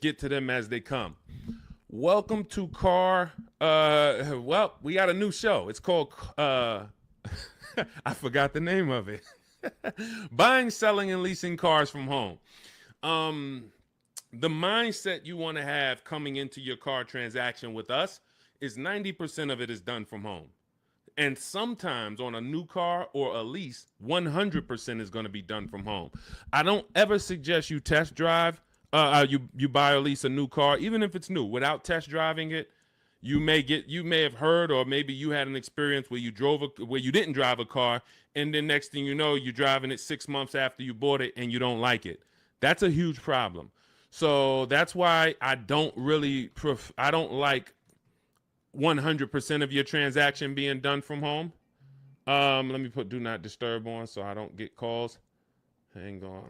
get to them as they come. Welcome to well, we got a new show. It's called I forgot the name of it. Buying, selling, and leasing cars from home. The mindset you want to have coming into your car transaction with us is 90% of it is done from home. And sometimes on a new car or a lease, 100% is going to be done from home. I don't ever suggest you test drive, you buy or lease a new car, even if it's new, without test driving it. You may have heard, or maybe you had an experience where you didn't drive a car, and then next thing you know, you're driving it 6 months after you bought it and you don't like it. That's a huge problem. So that's why I don't like 100% of your transaction being done from home. Let me put do not disturb on so I don't get calls. Hang on.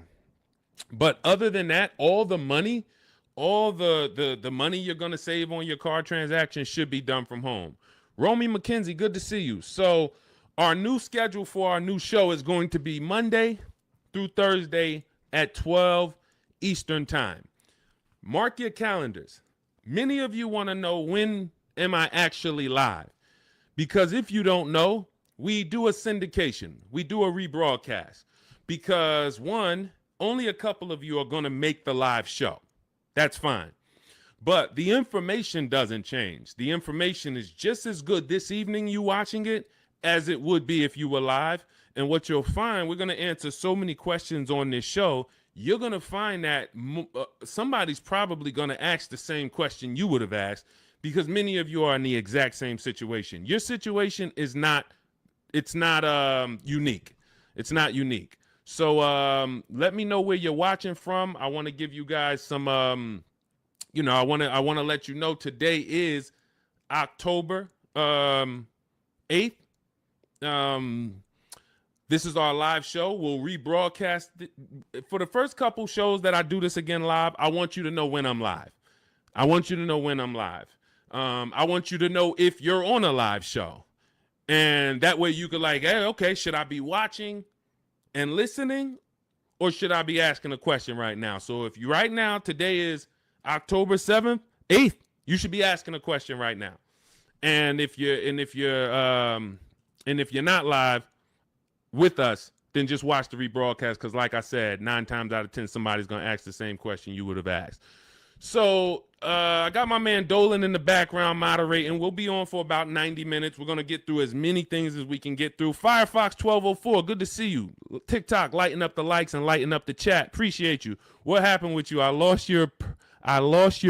But other than that, all the money you're going to save on your car transaction should be done from home. Romy McKenzie, good to see you. So our new schedule for our new show is going to be Monday through Thursday at 12 Eastern time. Mark your calendars. Many of you want to know, when am I actually live? Because if you don't know, we do a syndication. We do a rebroadcast. Because one, only a couple of you are going to make the live show. That's fine. But the information doesn't change. The information is just as good this evening you watching it as it would be if you were live. And what you'll find, we're going to answer so many questions on this show, you're going to find that somebody's probably going to ask the same question you would have asked, because many of you are in the exact same situation. Your situation is not unique. It's not unique. So let me know where you're watching from. I want to give you guys some, I want to let you know today is October 8th. This is our live show. We'll rebroadcast it. For the first couple shows that I do this again live, I want you to know when I'm live. I want you to know when I'm live. I want you to know if you're on a live show. And that way you could hey, okay, should I be watching and listening, or should I be asking a question right now? So if you right now, today is October 7th, 8th, you should be asking a question right now. And if you're not live with us, then just watch the rebroadcast, because like I said, 9 times out of 10, somebody's going to ask the same question you would have asked. So I got my man Dolan in the background moderating. We'll be on for about 90 minutes. We're going to get through as many things as we can get through. Firefox 1204, good to see you. TikTok, lighten up the likes and lighten up the chat. Appreciate you. What happened with you? I lost your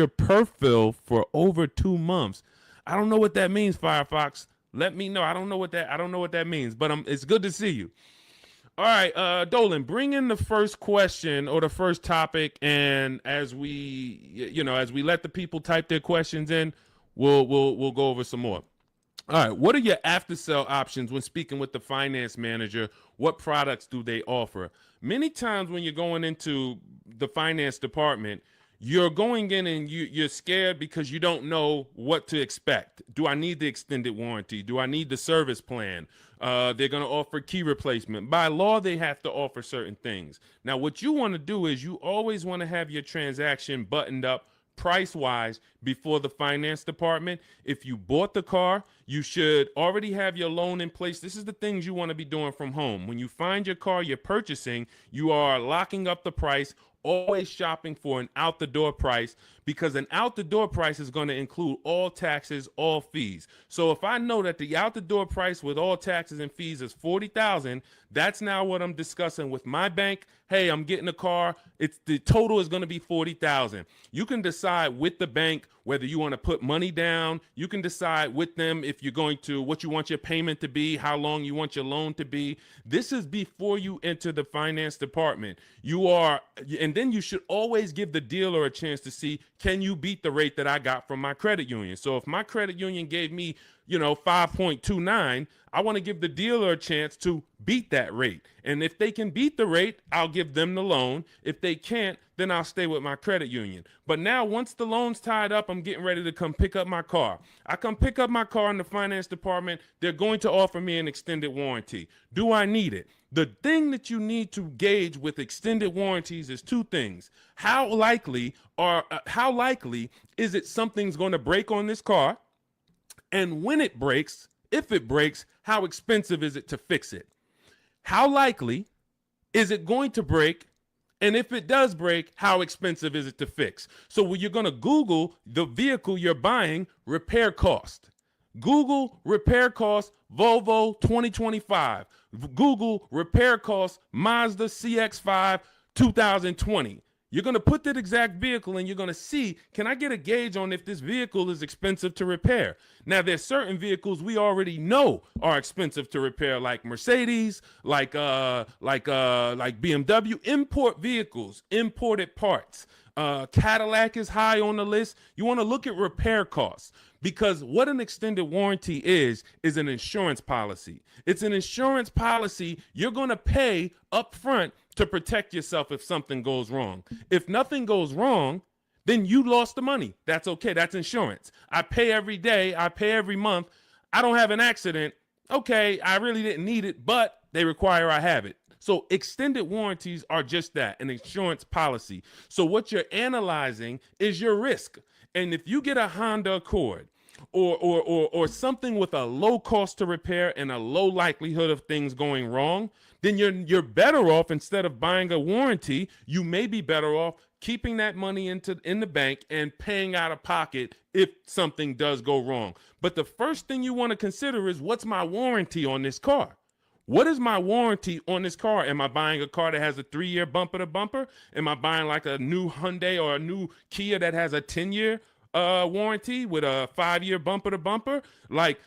perfil for over 2 months. I don't know what that means, Firefox. Let me know. I don't know what that means, but it's good to see you. All right, Dolan, bring in the first question or the first topic, and as we let the people type their questions in, we'll go over some more. All right, what are your after sale options when speaking with the finance manager? What products do they offer? Many times when you're going into the finance department, you're going in and you're scared because you don't know what to expect. Do I need the extended warranty? Do I need the service plan? They're going to offer key replacement. By law, they have to offer certain things. Now, what you want to do is you always want to have your transaction buttoned up price-wise before the finance department. If you bought the car, you should already have your loan in place. This is the things you want to be doing from home. When you find your car you're purchasing, you are locking up the price, always shopping for an out-the-door price, because an out-the-door price is going to include all taxes, all fees. So if I know that the out-the-door price with all taxes and fees is $40,000, that's now what I'm discussing with my bank. Hey, I'm getting a car. The total is going to be $40,000. You can decide with the bank whether you want to put money down. You can decide with them if you're going to, what you want your payment to be, how long you want your loan to be. This is before you enter the finance department. And then you should always give the dealer a chance to see, can you beat the rate that I got from my credit union? So if my credit union gave me 5.29, I want to give the dealer a chance to beat that rate. And if they can beat the rate, I'll give them the loan. If they can't, then then I'll stay with my credit union. But now once the loan's tied up, I'm getting ready to come pick up my car. I come pick up my car in the finance department. They're going to offer me an extended warranty. Do I need it? The thing that you need to gauge with extended warranties is two things. How likely is it something's going to break on this car? And when it breaks, if it breaks, how expensive is it to fix it? How likely is it going to break? And if it does break, how expensive is it to fix? So when you're going to Google the vehicle you're buying, repair cost. Google repair cost Volvo 2025. Google repair cost Mazda CX-5 2020. You're going to put that exact vehicle and you're going to see, can I get a gauge on if this vehicle is expensive to repair? Now, there's certain vehicles we already know are expensive to repair, like Mercedes, like BMW, import vehicles, imported parts. Cadillac is high on the list. You want to look at repair costs, because what an extended warranty is an insurance policy. It's an insurance policy you're going to pay up front to protect yourself if something goes wrong. If nothing goes wrong, then you lost the money. That's okay. That's insurance. I pay every day. I pay every month. I don't have an accident. Okay, I really didn't need it, but they require I have it. So extended warranties are just that, an insurance policy. So what you're analyzing is your risk. And if you get a Honda Accord or something with a low cost to repair and a low likelihood of things going wrong, then you're better off, instead of buying a warranty, you may be better off keeping that money in the bank and paying out of pocket if something does go wrong. But the first thing you want to consider is, what's my warranty on this car? What is my warranty on this car? Am I buying a car that has a 3-year bumper to bumper? Am I buying like a new Hyundai or a new Kia that has a 10-year warranty with a 5-year bumper to bumper? Like,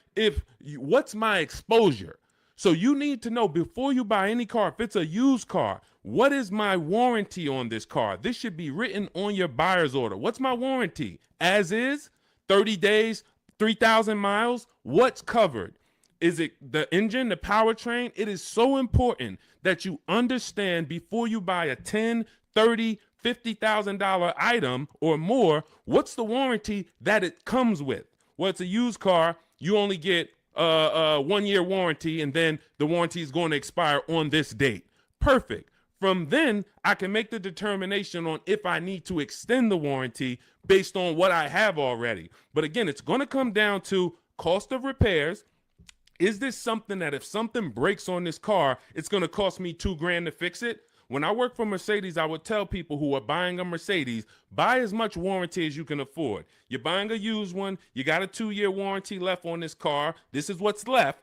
what's my exposure? So you need to know before you buy any car, if it's a used car, what is my warranty on this car? This should be written on your buyer's order. What's my warranty? As is, 30 days, 3,000 miles, what's covered? Is it the engine, the powertrain? It is so important that you understand before you buy a $10, $30, $50,000 item or more, what's the warranty that it comes with? Well, it's a used car. You only get a 1-year warranty, and then the warranty is going to expire on this date. Perfect. From then, I can make the determination on if I need to extend the warranty based on what I have already. But again, it's going to come down to cost of repairs. Is this something that if something breaks on this car, it's going to cost me $2,000 to fix it? When I work for Mercedes, I would tell people who are buying a Mercedes, buy as much warranty as you can afford. You're buying a used one. You got a 2-year warranty left on this car. This is what's left.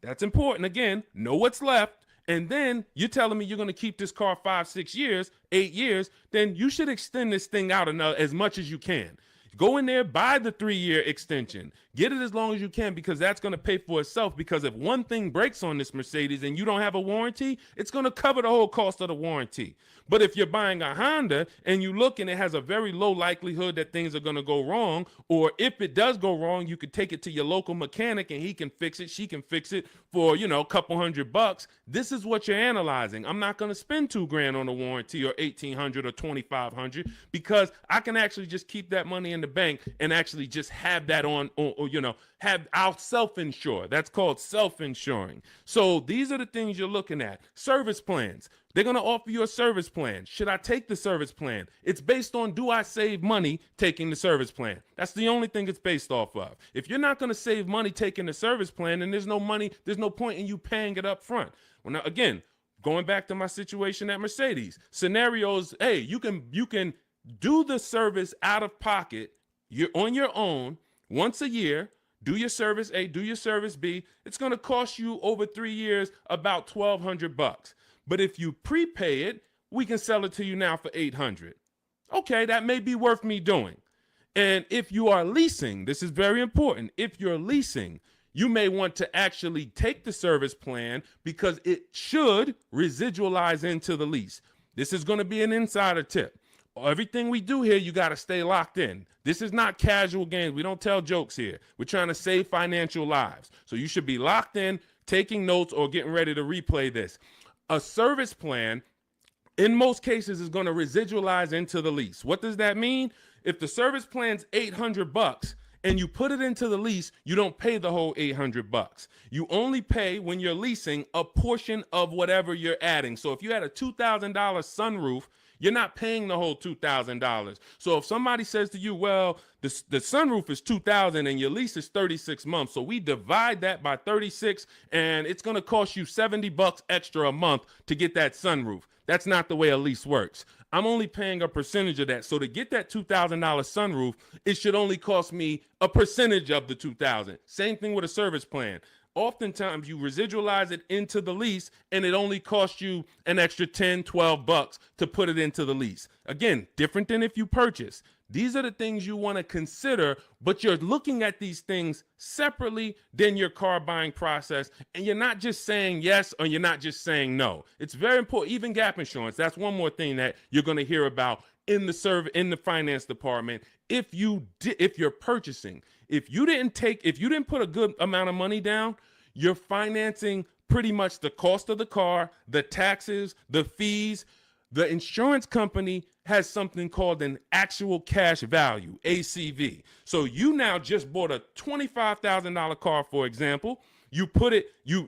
That's important. Again, know what's left. And then you're telling me you're going to keep this car 5, 6 years, 8 years. Then you should extend this thing out as much as you can. Go in there, buy the 3-year extension. Get it as long as you can, because that's going to pay for itself. Because if one thing breaks on this Mercedes and you don't have a warranty, it's going to cover the whole cost of the warranty. But if you're buying a Honda and you look and it has a very low likelihood that things are going to go wrong, or if it does go wrong, you could take it to your local mechanic and he can fix it, she can fix it for, a couple $100. This is what you're analyzing. I'm not going to spend $2,000 on a warranty or $1,800 or $2,500, because I can actually just keep that money in the bank and actually just have that I'll self-insure. That's called self-insuring. So these are the things you're looking at. Service plans. They're going to offer you a service plan. Should I take the service plan? It's based on, do I save money taking the service plan? That's the only thing it's based off of. If you're not going to save money taking the service plan, then there's no point in you paying it up front. Well, now, again, going back to my situation at Mercedes, scenarios, hey, you can do the service out of pocket. You're on your own once a year. Do your service A, do your service B. It's going to cost you over 3 years about $1,200. But if you prepay it, we can sell it to you now for $800. Okay, that may be worth me doing. And if you are leasing, this is very important. If you're leasing, you may want to actually take the service plan, because it should residualize into the lease. This is going to be an insider tip. Everything we do here, you got to stay locked in. This is not casual games. We don't tell jokes here. We're trying to save financial lives. So you should be locked in, taking notes, or getting ready to replay this. A service plan in most cases is going to residualize into the lease. What does that mean? If the service plan's $800 and you put it into the lease, you don't pay the whole $800. You only pay, when you're leasing, a portion of whatever you're adding. So if you had a $2,000 sunroof, you're not paying the whole $2,000. So if somebody says to you, well, the sunroof is $2,000 and your lease is 36 months, so we divide that by 36 and it's going to cost you $70 extra a month to get that sunroof. That's not the way a lease works. I'm only paying a percentage of that. So to get that $2,000 sunroof, it should only cost me a percentage of the $2,000. Same thing with a service plan. Oftentimes you residualize it into the lease and it only costs you an extra 10, 12 bucks to put it into the lease. Again, different than if you purchase. These are the things you want to consider, but you're looking at these things separately than your car buying process. And you're not just saying yes or you're not just saying no. It's very important. Even gap insurance. That's one more thing that you're going to hear about in the finance department. If you're purchasing, if you didn't put a good amount of money down, you're financing pretty much the cost of the car, the taxes, the fees. The insurance company has something called an actual cash value, ACV. So you now just bought a $25,000 car, for example. You put it, your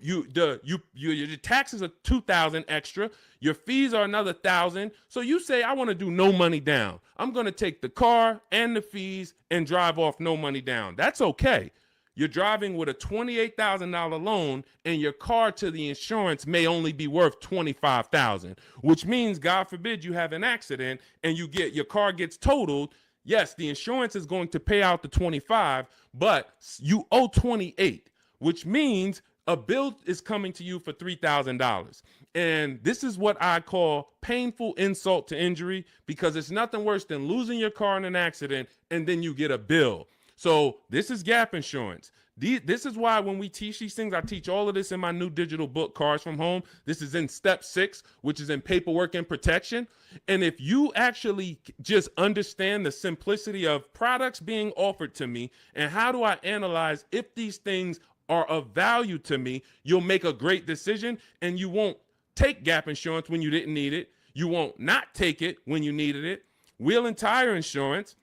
taxes are $2,000 extra. Your fees are another $1,000. So you say, I want to do no money down. I'm going to take the car and the fees and drive off no money down. That's okay. You're driving with a $28,000 loan and your car to the insurance may only be worth $25,000, which means, God forbid, you have an accident and your car gets totaled. Yes, the insurance is going to pay out the 25, but you owe 28, which means a bill is coming to you for $3,000. And this is what I call painful insult to injury, because it's nothing worse than losing your car in an accident and then you get a bill. So this is gap insurance. This is why when we teach these things, I teach all of this in my new digital book, Cars from Home. This is in step 6, which is in paperwork and protection. And if you actually just understand the simplicity of products being offered to me and how do I analyze if these things are of value to me, you'll make a great decision and you won't take gap insurance when you didn't need it. You won't not take it when you needed it. Wheel and tire insurance.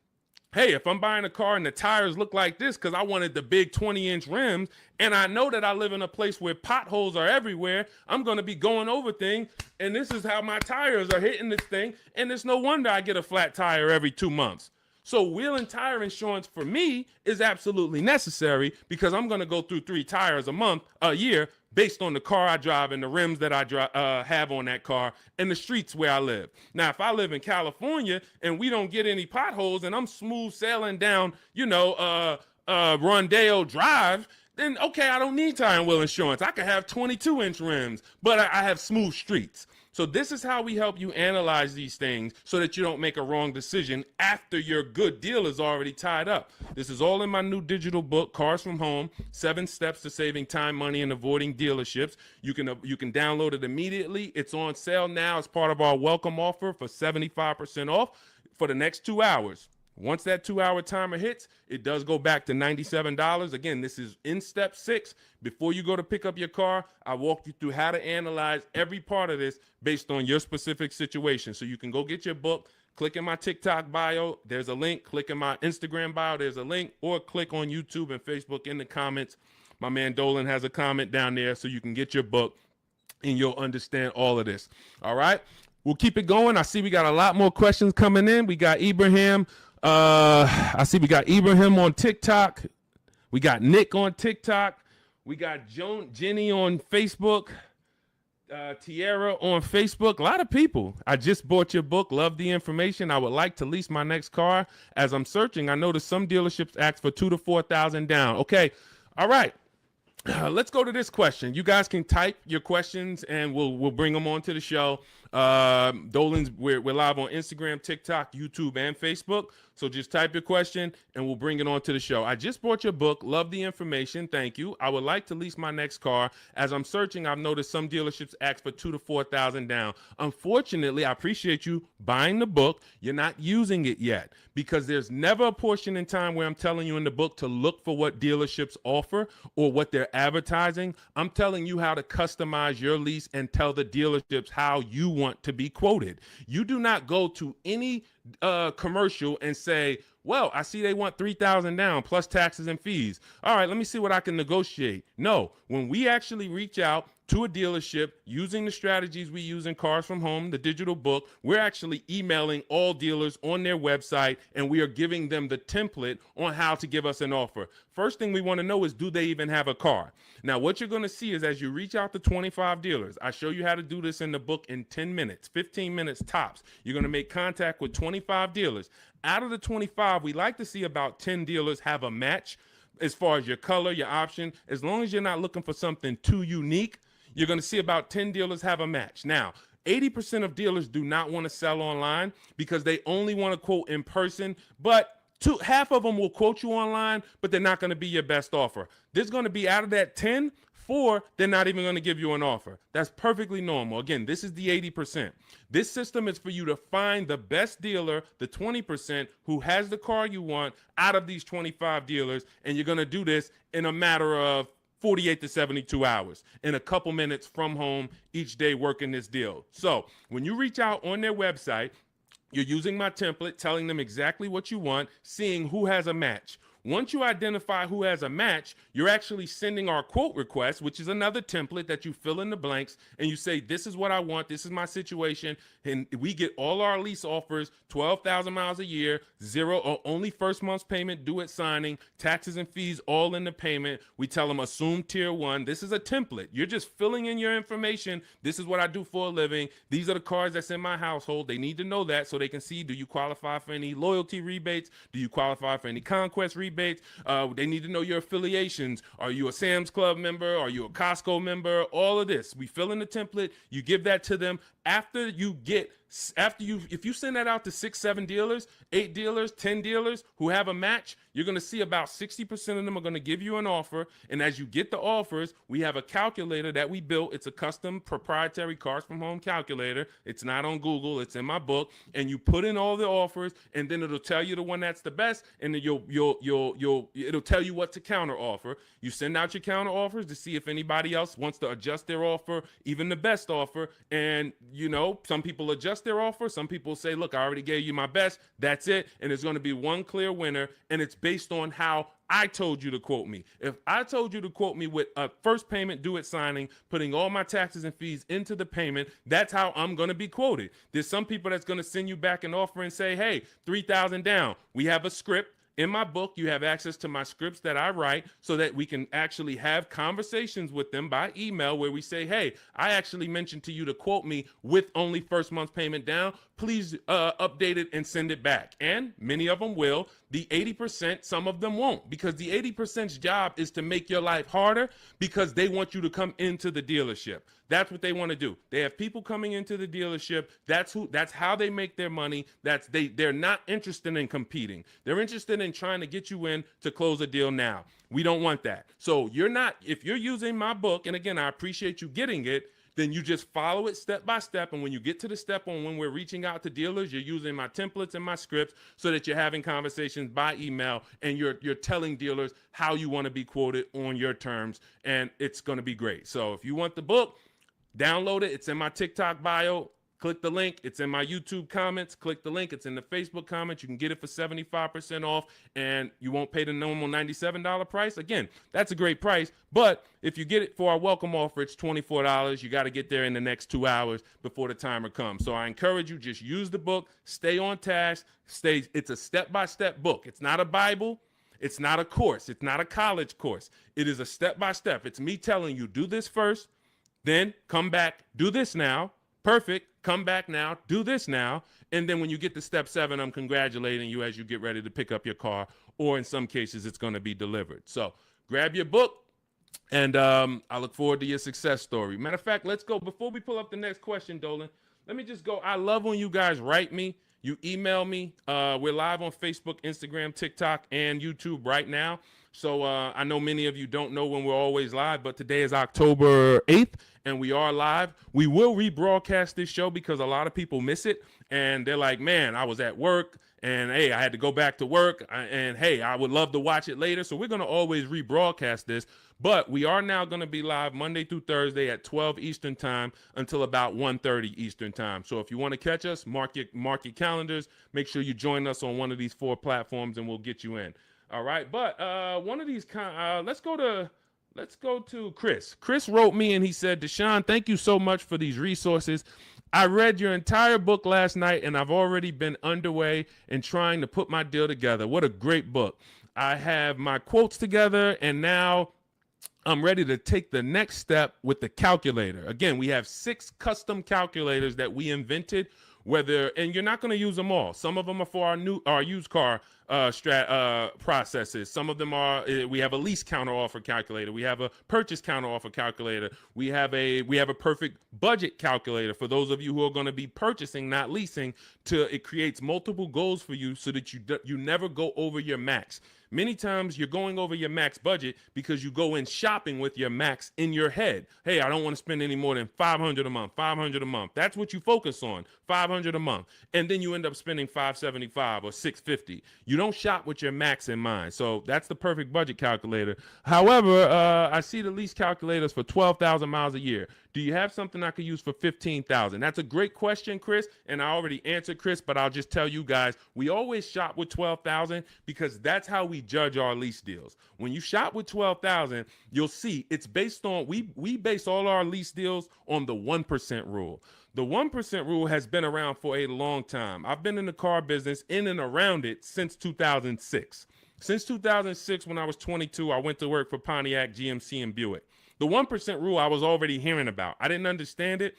Hey, if I'm buying a car and the tires look like this because I wanted the big 20-inch rims and I know that I live in a place where potholes are everywhere, I'm going to be going over things and this is how my tires are hitting this thing, and it's no wonder I get a flat tire every 2 months. So wheel and tire insurance for me is absolutely necessary because I'm going to go through 3 tires a year based on the car I drive and the rims that I have on that car and the streets where I live. Now, if I live in California and we don't get any potholes and I'm smooth sailing down, Rondeo Drive, then okay, I don't need tire and wheel insurance. I could have 22-inch rims, but I have smooth streets. So this is how we help you analyze these things so that you don't make a wrong decision after your good deal is already tied up. This is all in my new digital book, Cars from Home, 7 Steps to Saving Time, Money, and Avoiding Dealerships. You can download it immediately. It's on sale now as part of our welcome offer for 75% off for the next 2 hours. Once that 2-hour timer hits, it does go back to $97. Again, this is in step 6. Before you go to pick up your car, I walk you through how to analyze every part of this based on your specific situation. So you can go get your book, click in my TikTok bio, there's a link, click in my Instagram bio, there's a link, or click on YouTube and Facebook in the comments. My man Dolan has a comment down there so you can get your book and you'll understand all of this. All right, we'll keep it going. I see we got a lot more questions coming in. We got Ibrahim. I see we got Ibrahim on TikTok. We got Nick on TikTok. We got Jenny on Facebook. Tierra on Facebook. A lot of people. I just bought your book. Love the information. I would like to lease my next car. As I'm searching, I noticed some dealerships ask for $2,000 to $4,000 down. Okay. All right. Let's go to this question. You guys can type your questions and we'll bring them onto the show. Dolan's, we're live on Instagram, TikTok, YouTube, and Facebook. So just type your question and we'll bring it onto the show. I just bought your book. Love the information. Thank you. I would like to lease my next car. As I'm searching, I've noticed some dealerships ask for $2,000 to $4,000 down. Unfortunately, I appreciate you buying the book. You're not using it yet because there's never a portion in time where I'm telling you in the book to look for what dealerships offer or what they're advertising. I'm telling you how to customize your lease and tell the dealerships how you want want to be quoted. You do not go to any commercial and say, well, I see they want $3,000 down plus taxes and fees. All right, let me see what I can negotiate. No, when we actually reach out to a dealership using the strategies we use in Cars from Home, the digital book, we're actually emailing all dealers on their website, and we are giving them the template on how to give us an offer. First thing we want to know is, do they even have a car? Now, what you're going to see is as you reach out to 25 dealers, I show you how to do this in the book in 10 minutes, 15 minutes tops. You're going to make contact with 25 dealers. Out of the 25, we like to see about 10 dealers have a match as far as your color, your option. As long as you're not looking for something too unique, you're going to see about 10 dealers have a match. Now, 80% of dealers do not want to sell online because they only want to quote in person, but half of them will quote you online, but they're not going to be your best offer. There's going to be, out of that 10, 4, they're not even going to give you an offer. That's perfectly normal. Again, this is the 80%. This system is for you to find the best dealer, the 20% who has the car you want out of these 25 dealers, and you're going to do this in a matter of 48 to 72 hours, in a couple minutes from home each day working this deal. So when you reach out on their website, you're using my template, telling them exactly what you want, seeing who has a match. Once you identify who has a match, you're actually sending our quote request, which is another template that you fill in the blanks, and you say, this is what I want, this is my situation, and we get all our lease offers, 12,000 miles a year, zero or only first month's payment due at signing, taxes and fees all in the payment. We tell them assume tier 1. This is a template. You're just filling in your information. This is what I do for a living. These are the cars that's in my household. They need to know that so they can see, do you qualify for any loyalty rebates? Do you qualify for any conquest rebates? They need to know your affiliations. Are you a Sam's Club member? Are you a Costco member? All of this. We fill in the template. You give that to them. If you send that out to 6, 7 dealers, 8 dealers, 10 dealers who have a match, you're going to see about 60% of them are going to give you an offer. And as you get the offers, we have a calculator that we built. It's a custom proprietary Cars from Home calculator. It's not on Google. It's in my book. And you put in all the offers, and then it'll tell you the one that's the best. And then it'll tell you what to counter offer. You send out your counter offers to see if anybody else wants to adjust their offer, even the best offer. And some people adjust their offer. Some people say, look, I already gave you my best. That's it. And there's going to be one clear winner. And it's based on how I told you to quote me. If I told you to quote me with a first payment due at signing, putting all my taxes and fees into the payment, that's how I'm going to be quoted. There's some people that's going to send you back an offer and say, hey, 3,000 down. We have a script. In my book, you have access to my scripts that I write so that we can actually have conversations with them by email where we say, hey, I actually mentioned to you to quote me with only first month's payment down. Please update it and send it back. And many of them will. The 80%, some of them won't, because the 80%'s job is to make your life harder because they want you to come into the dealership. That's what they want to do. They have people coming into the dealership. That's how they make their money. They're not interested in competing. They're interested in trying to get you in to close a deal now. We don't want that. So if you're using my book, and again, I appreciate you getting it, then you just follow it step by step. And when you get to the step on when we're reaching out to dealers, you're using my templates and my scripts so that you're having conversations by email and you're telling dealers how you want to be quoted on your terms. And it's going to be great. So if you want the book, download it. It's in my TikTok bio. Click the link. It's in my YouTube comments. Click the link. It's in the Facebook comments. You can get it for 75% off, and you won't pay the normal $97 price. Again, that's a great price, but if you get it for our welcome offer, it's $24. You got to get there in the next 2 hours before the timer comes. So I encourage you, just use the book. Stay on task. It's a step-by-step book. It's not a Bible. It's not a course. It's not a college course. It is a step-by-step. It's me telling you, do this first, then come back, do this now. Perfect. Come back now, do this now. And then when you get to step 7, I'm congratulating you as you get ready to pick up your car, or in some cases, it's going to be delivered. So grab your book, and I look forward to your success story. Matter of fact, let's go. Before we pull up the next question, Dolan, let me just go. I love when you guys write me. You email me. We're live on Facebook, Instagram, TikTok, and YouTube right now. So I know many of you don't know when we're always live, but today is October 8th, and we are live. We will rebroadcast this show because a lot of people miss it, and they're like, man, I was at work, and hey, I had to go back to work, and hey, I would love to watch it later. So we're going to always rebroadcast this. But we are now going to be live Monday through Thursday at 12 Eastern time until about 1:30 Eastern time. So if you want to catch us, mark your calendars. Make sure you join us on one of these 4 platforms, and we'll get you in. All right. But one of these let's go to Chris. Chris wrote me and he said, Deshone, thank you so much for these resources. I read your entire book last night and I've already been underway in trying to put my deal together. What a great book. I have my quotes together and now I'm ready to take the next step with the calculator. Again, we have 6 custom calculators that we invented, and you're not going to use them all. Some of them are for our used car processes. Some of them are, we have a lease counter offer calculator. We have a purchase counter offer calculator. We have a perfect budget calculator for those of you who are going to be purchasing, not leasing. It creates multiple goals for you so that you never go over your max. Many times you're going over your max budget because you go in shopping with your max in your head. Hey, I don't want to spend any more than $500 a month, $500 a month. That's what you focus on, $500 a month. And then you end up spending $575 or $650. You don't shop with your max in mind. So that's the perfect budget calculator. However, I see the lease calculators for 12,000 miles a year. Do you have something I could use for 15,000? That's a great question, Chris, and I already answered Chris, but I'll just tell you guys, we always shop with 12,000 because that's how we judge our lease deals. When you shop with 12,000, you'll see it's based on, we base all our lease deals on the 1% rule. The 1% rule has been around for a long time. I've been in the car business in and around it since 2006. Since 2006, when I was 22, I went to work for Pontiac, GMC, and Buick. The 1% rule I was already hearing about. I didn't understand it,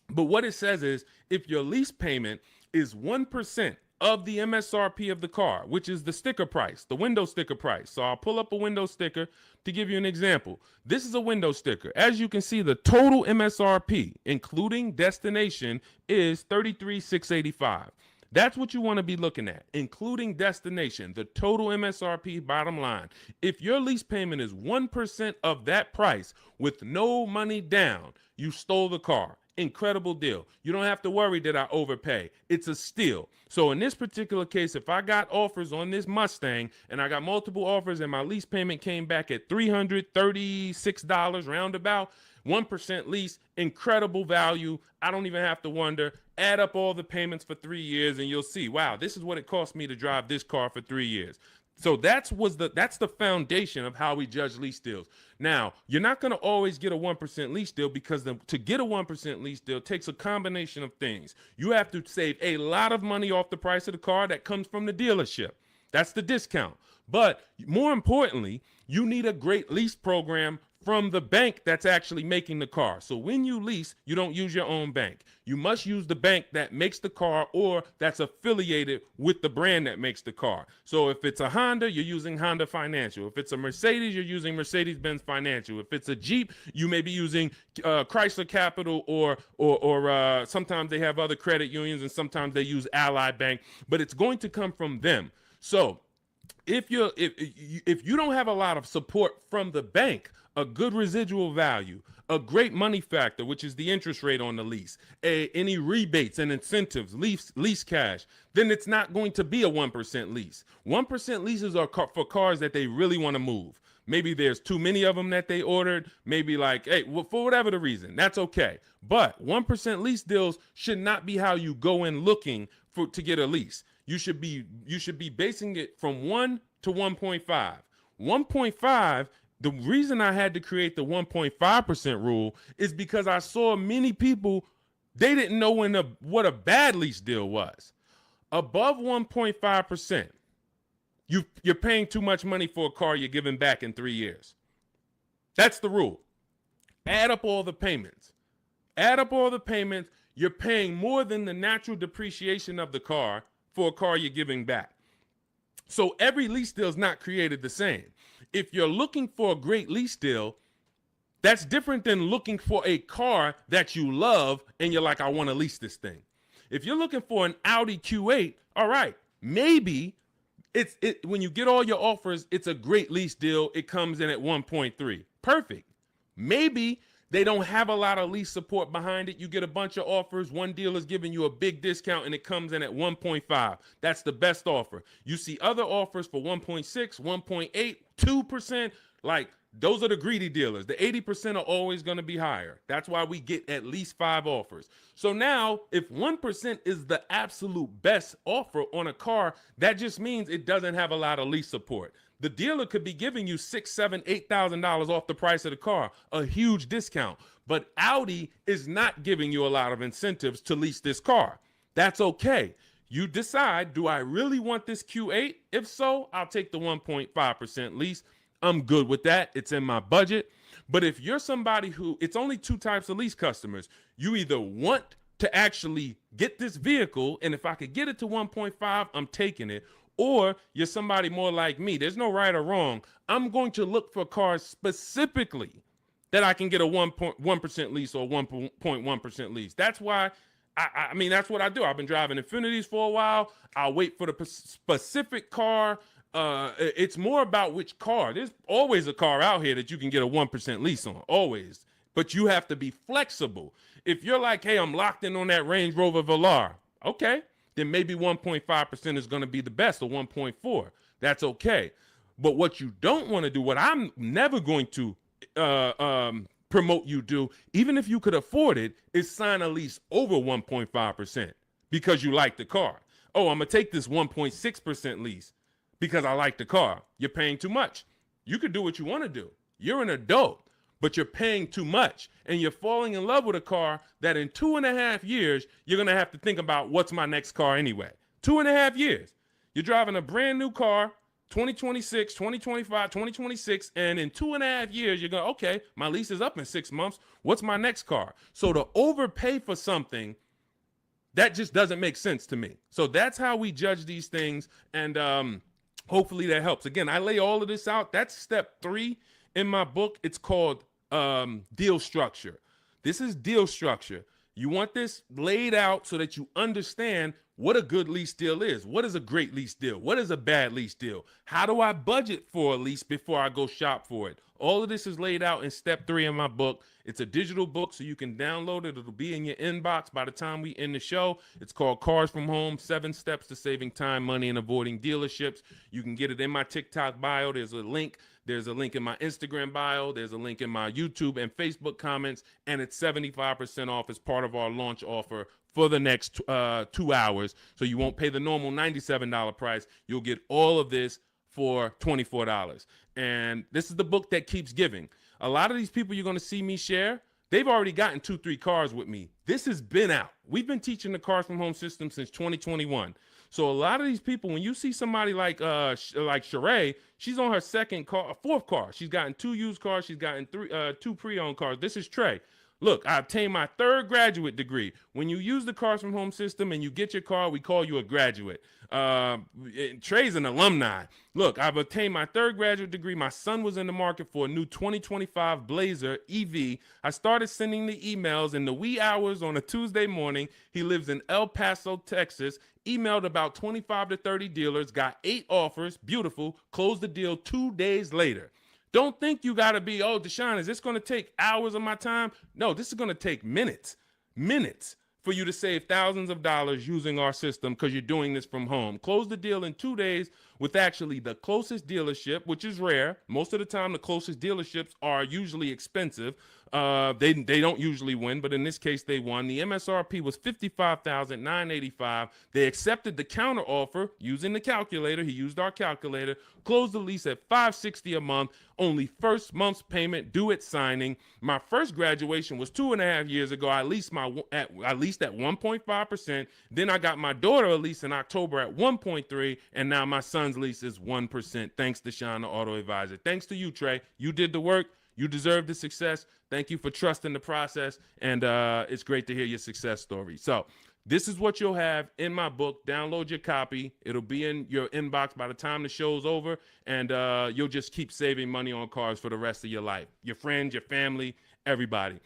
but what it says is if your lease payment is 1% of the MSRP of the car, which is the sticker price, the window sticker price. So I'll pull up a window sticker to give you an example. This is a window sticker. As you can see, the total MSRP, including destination, is $33,685. That's what you want to be looking at, including destination, the total MSRP bottom line. If your lease payment is 1% of that price with no money down, you stole the car. Incredible deal. You don't have to worry that I overpay. It's a steal. So in this particular case, if I got offers on this Mustang and I got multiple offers and my lease payment came back at $336 roundabout, 1% lease, incredible value. I don't even have to wonder. Add up all the payments for 3 years and you'll see, wow, this is what it cost me to drive this car for 3 years. So that's the foundation of how we judge lease deals. Now, you're not going to always get a 1% lease deal because to get a 1% lease deal takes a combination of things. You have to save a lot of money off the price of the car that comes from the dealership. That's the discount. But more importantly, you need a great lease program from the bank that's actually making the car. So when you lease, you don't use your own bank. You must use the bank that makes the car or that's affiliated with the brand that makes the car. So if it's a Honda, you're using Honda Financial. If it's a Mercedes, you're using Mercedes-Benz Financial. If it's a Jeep, you may be using Chrysler Capital or sometimes they have other credit unions and sometimes they use Ally Bank, but it's going to come from them. So if you don't have a lot of support from the bank, a good residual value, a great money factor, which is the interest rate on the lease, any rebates and incentives, lease cash, then it's not going to be a 1% lease. 1% leases are for cars that they really want to move. Maybe there's too many of them that they ordered. Maybe like, hey, well, for whatever the reason, that's okay. But 1% lease deals should not be how you go in looking to get a lease. You should be basing it from 1 to 1.5. 1.5. The reason I had to create the 1.5% rule is because I saw many people, they didn't know what a bad lease deal was. Above 1.5%, you're paying too much money for a car you're giving back in 3 years. That's the rule. Add up all the payments. You're paying more than the natural depreciation of the car for a car you're giving back. So every lease deal is not created the same. If you're looking for a great lease deal, that's different than looking for a car that you love and you're like, I want to lease this thing. If you're looking for an Audi Q8, all right, maybe when you get all your offers, it's a great lease deal. It comes in at 1.3. Perfect. Maybe they don't have a lot of lease support behind it. You get a bunch of offers. One deal is giving you a big discount and it comes in at 1.5. That's the best offer. You see other offers for 1.6, 1.8, 2%. Like, those are the greedy dealers. The 80% are always going to be higher. That's why we get at least 5 offers. So now, if 1% is the absolute best offer on a car, that just means it doesn't have a lot of lease support. The dealer could be giving you $6,000, $7,000, $8,000 off the price of the car, a huge discount. But Audi is not giving you a lot of incentives to lease this car. That's okay. You decide, do I really want this Q8? If so, I'll take the 1.5% lease. I'm good with that. It's in my budget. But if you're somebody who, it's only 2 types of lease customers. You either want to actually get this vehicle, and if I could get it to 1.5, I'm taking it. Or you're somebody more like me. There's no right or wrong. I'm going to look for cars specifically that I can get a 1% lease or 1.1% lease. That's why, I mean, that's what I do. I've been driving Infinities for a while. I'll wait for the specific car. It's more about which car. There's always a car out here that you can get a 1% lease on, always. But you have to be flexible. If you're like, hey, I'm locked in on that Range Rover Velar, okay, then maybe 1.5% is going to be the best, or 1.4. That's okay. But what you don't want to do, what I'm never going to promote you do, even if you could afford it, is sign a lease over 1.5% because you like the car. Oh, I'm going to take this 1.6% lease because I like the car. You're paying too much. You could do what you want to do. You're an adult, but you're paying too much. And you're falling in love with a car that in 2.5 years, you're going to have to think about, what's my next car anyway? 2.5 years. You're driving a brand new car, 2026, 2025, 2026, and in 2.5 years, you're going, okay, my lease is up in 6 months. What's my next car? So to overpay for something, that just doesn't make sense to me. So that's how we judge these things, and hopefully that helps. Again, I lay all of this out. That's step 3 in my book. It's called deal structure. This is deal structure. You want this laid out so that you understand what a good lease deal is. What is a great lease deal? What is a bad lease deal? How do I budget for a lease before I go shop for it? All of this is laid out in step 3 in my book. It's a digital book, so you can download it. It'll be in your inbox by the time we end the show. It's called Cars from Home, 7 Steps to Saving Time, Money, and Avoiding Dealerships. You can get it in my TikTok bio. There's a link. There's a link in my Instagram bio. There's a link in my YouTube and Facebook comments, and it's 75% off as part of our launch offer for the next 2 hours. So you won't pay the normal $97 price. You'll get all of this for $24. And this is the book that keeps giving. A lot of these people you're going to see me share, they've already gotten 2-3 cars with me. This has been out. We've been teaching the Cars from Home system since 2021. So a lot of these people, when you see somebody like Sheree, she's on her 4th car. She's gotten 2 used cars. She's gotten 2 pre-owned cars. This is Trey. Look, I obtained my 3rd graduate degree. When you use the Cars from Home system and you get your car, we call you a graduate. Trey's an alumni. Look, I've obtained my 3rd graduate degree. My son was in the market for a new 2025 Blazer EV. I started sending the emails in the wee hours on a Tuesday morning. He lives in El Paso, Texas. Emailed about 25 to 30 dealers, got 8 offers. Beautiful. Closed the deal 2 days later. Don't think you got to be, oh, Deshone, is this going to take hours of my time? No, this is going to take minutes for you to save thousands of dollars using our system because you're doing this from home. Close the deal in 2 days with actually the closest dealership, which is rare. Most of the time, the closest dealerships are usually expensive. They don't usually win, but in this case, they won. The MSRP was $55,985. They accepted the counter offer using the calculator. He used our calculator. Closed the lease at $560 a month. Only first month's payment due at signing. My first graduation was 2.5 years ago. I leased at 1.5%. Then I got my daughter a lease in October at 1.3%, and now my son's lease is 1%. Thanks, Deshone the Auto Advisor. Thanks to you, Trey. You did the work. You deserve the success. Thank you for trusting the process, and it's great to hear your success story. So this is what you'll have in my book. Download your copy. It'll be in your inbox by the time the show's over, and you'll just keep saving money on cars for the rest of your life. Your friends, your family, everybody.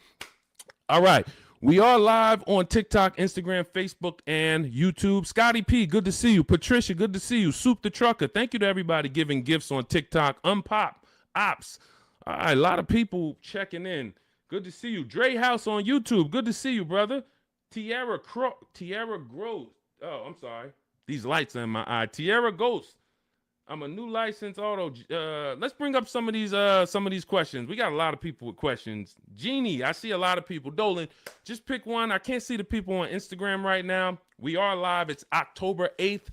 All right. We are live on TikTok, Instagram, Facebook, and YouTube. Scotty P, good to see you. Patricia, good to see you. Soup the Trucker, thank you to everybody giving gifts on TikTok. Unpop, Ops. All right, a lot of people checking in. Good to see you. Dre House on YouTube. Good to see you, brother. Tierra Gross. Oh, I'm sorry. These lights are in my eye. Tierra Ghost. I'm a new licensed auto. Let's bring up some of these questions. We got a lot of people with questions. Jeannie, I see a lot of people. Dolan, just pick one. I can't see the people on Instagram right now. We are live. It's October 8th.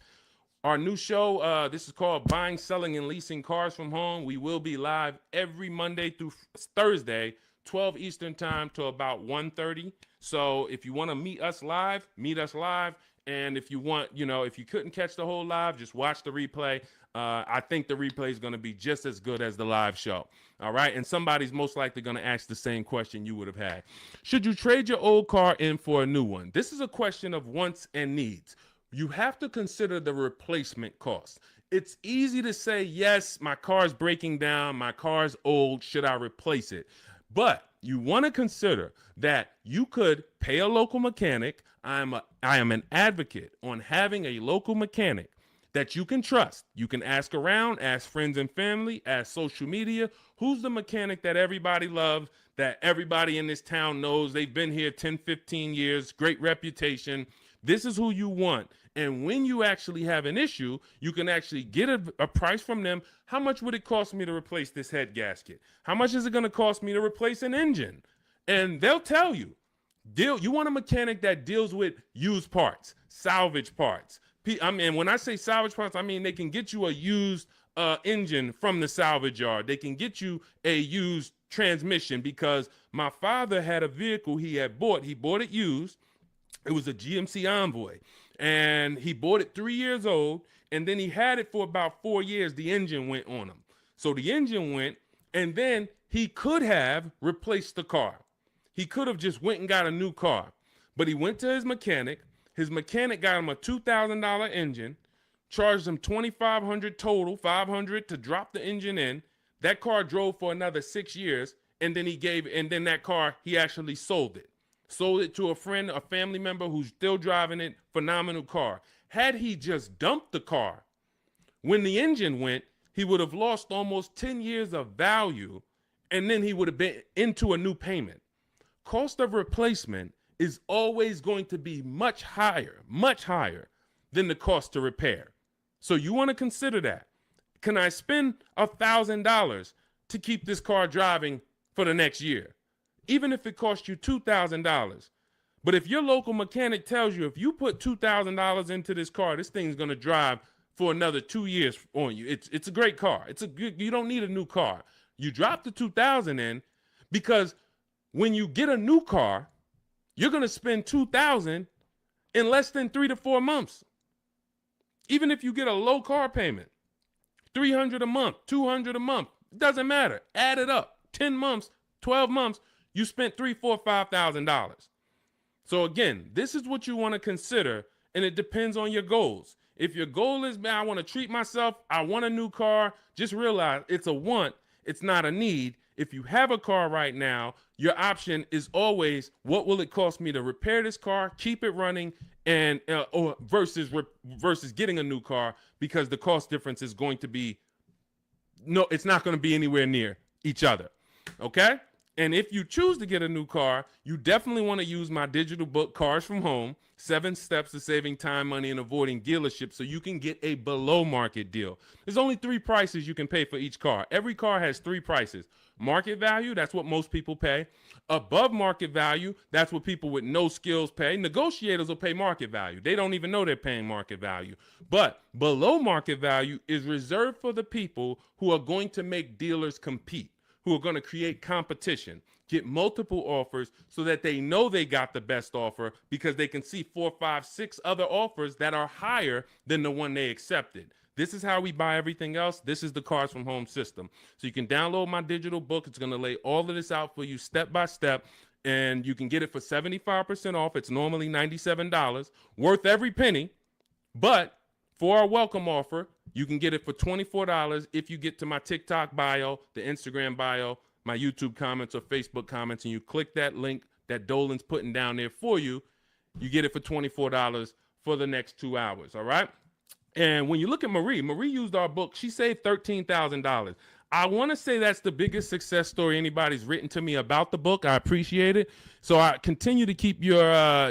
Our new show, this is called Buying, Selling, and Leasing Cars from Home. We will be live every Monday through Thursday, 12 Eastern time to about 1:30. So if you want to meet us live, meet us live. And if you want, if you couldn't catch the whole live, just watch the replay. I think the replay is going to be just as good as the live show. All right. And somebody's most likely going to ask the same question you would have had. Should you trade your old car in for a new one? This is a question of wants and needs. You have to consider the replacement cost. It's easy to say, yes, my car's breaking down, my car's old, should I replace it? But you want to consider that you could pay a local mechanic. I am an advocate on having a local mechanic that you can trust. You can ask around, ask friends and family, ask social media. Who's the mechanic that everybody loves, that everybody in this town knows? They've been here 10, 15 years, great reputation. This is who you want. And when you actually have an issue, you can actually get a price from them. How much would it cost me to replace this head gasket? How much is it going to cost me to replace an engine? And they'll tell you. You want a mechanic that deals with used parts, salvage parts. I mean, when I say salvage parts, I mean they can get you a used engine from the salvage yard. They can get you a used transmission, because my father had a vehicle he had bought. He bought it used. It was a GMC Envoy, and he bought it 3 years old, and then he had it for about 4 years. The engine went on him. So the engine went, and then he could have replaced the car. He could have just went and got a new car, but he went to his mechanic. His mechanic got him a $2,000 engine, charged him $2,500 total, $500 to drop the engine in. That car drove for another 6 years, and then that car, he actually sold it. Sold it to a friend, a family member who's still driving it. Phenomenal car. Had he just dumped the car when the engine went, he would have lost almost 10 years of value, and then he would have been into a new payment. Cost of replacement is always going to be much higher than the cost to repair. So you want to consider that. Can I spend $1,000 to keep this car driving for the next year? Even if it costs you $2,000. But if your local mechanic tells you, if you put $2,000 into this car, this thing's going to drive for another 2 years on you. It's a great car. You don't need a new car. You drop the $2,000 in, because when you get a new car, you're going to spend $2,000 in less than 3 to 4 months. Even if you get a low car payment, $300 a month, $200 a month, it doesn't matter. Add it up. 10 months, 12 months, you spent $3,000, $4,000, $5,000. So again, this is what you want to consider, and it depends on your goals. If your goal is, man, I want to treat myself, I want a new car, just realize it's a want, it's not a need. If you have a car right now, your option is always, what will it cost me to repair this car, keep it running, and or versus getting a new car, because the cost difference is going to be, it's not going to be anywhere near each other. Okay? And if you choose to get a new car, you definitely want to use my digital book, Cars from Home, 7 Steps to Saving Time, Money, and Avoiding Dealerships, so you can get a below market deal. There's only 3 prices you can pay for each car. Every car has 3 prices. Market value, that's what most people pay. Above market value, that's what people with no skills pay. Negotiators will pay market value. They don't even know they're paying market value. But below market value is reserved for the people who are going to make dealers compete, who are going to create competition, get multiple offers so that they know they got the best offer, because they can see 4, 5, 6 other offers that are higher than the one they accepted. This is how we buy everything else. This is the Cars from Home system. So you can download my digital book. It's going to lay all of this out for you step by step, and you can get it for 75% off. It's normally $97, worth every penny. But for our welcome offer, you can get it for $24 if you get to my TikTok bio, the Instagram bio, my YouTube comments or Facebook comments, and you click that link that Dolan's putting down there for you. You get it for $24 for the next 2 hours, all right? And when you look at Marie used our book. She saved $13,000. I want to say that's the biggest success story anybody's written to me about the book. I appreciate it. So I continue to keep your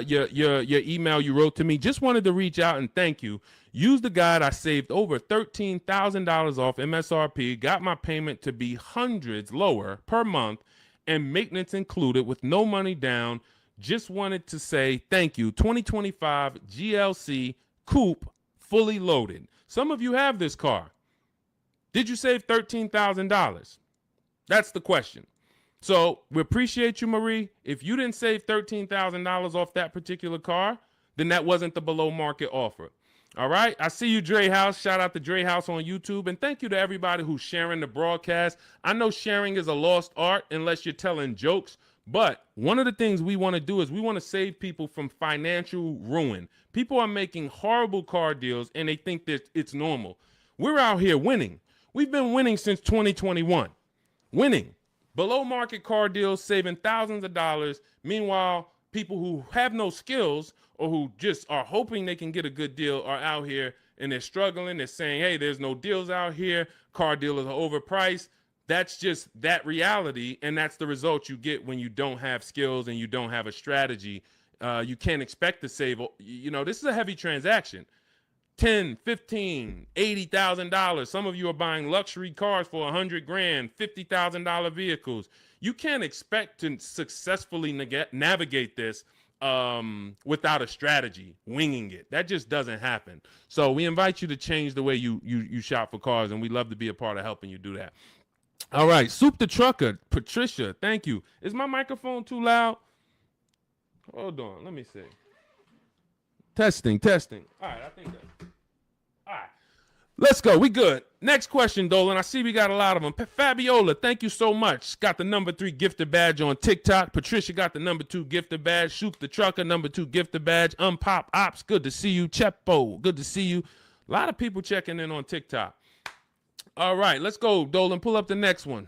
email you wrote to me. Just wanted to reach out and thank you. Used the guide, I saved over $13,000 off MSRP, got my payment to be hundreds lower per month, and maintenance included with no money down. Just wanted to say thank you. 2025 GLC Coupe, fully loaded. Some of you have this car. Did you save $13,000? That's the question. So we appreciate you, Marie. If you didn't save $13,000 off that particular car, then that wasn't the below market offer. All right. I see you, Dre House. Shout out to Dre House on YouTube. And thank you to everybody who's sharing the broadcast. I know sharing is a lost art unless you're telling jokes. But one of the things we want to do is we want to save people from financial ruin. People are making horrible car deals and they think that it's normal. We're out here winning. We've been winning since 2021. Winning. Below market car deals, saving thousands of dollars. Meanwhile, people who have no skills or who just are hoping they can get a good deal are out here and they're struggling. They're saying, hey, there's no deals out here. Car dealers are overpriced. That's just that reality. And that's the result you get when you don't have skills and you don't have a strategy. You can't expect to save. You know, this is a heavy transaction. $10, $15, $80,000. Some of you are buying luxury cars for $100,000, $50,000 vehicles. You can't expect to successfully navigate this without a strategy, winging it. That just doesn't happen. So we invite you to change the way you shop for cars, and we'd love to be a part of helping you do that. All right, Soup the Trucker, Patricia, thank you. Is my microphone too loud? Hold on, let me see. Testing. All right, I think that's... All right, let's go. We good. Next question, Dolan. I see we got a lot of them. Fabiola, thank you so much. Got the #3 gifted badge on TikTok. Patricia got the #2 gifted badge. Shoot the Trucker, #2 gifted badge. Unpop Ops, good to see you. Chepo, good to see you. A lot of people checking in on TikTok. All right, let's go, Dolan. Pull up the next one.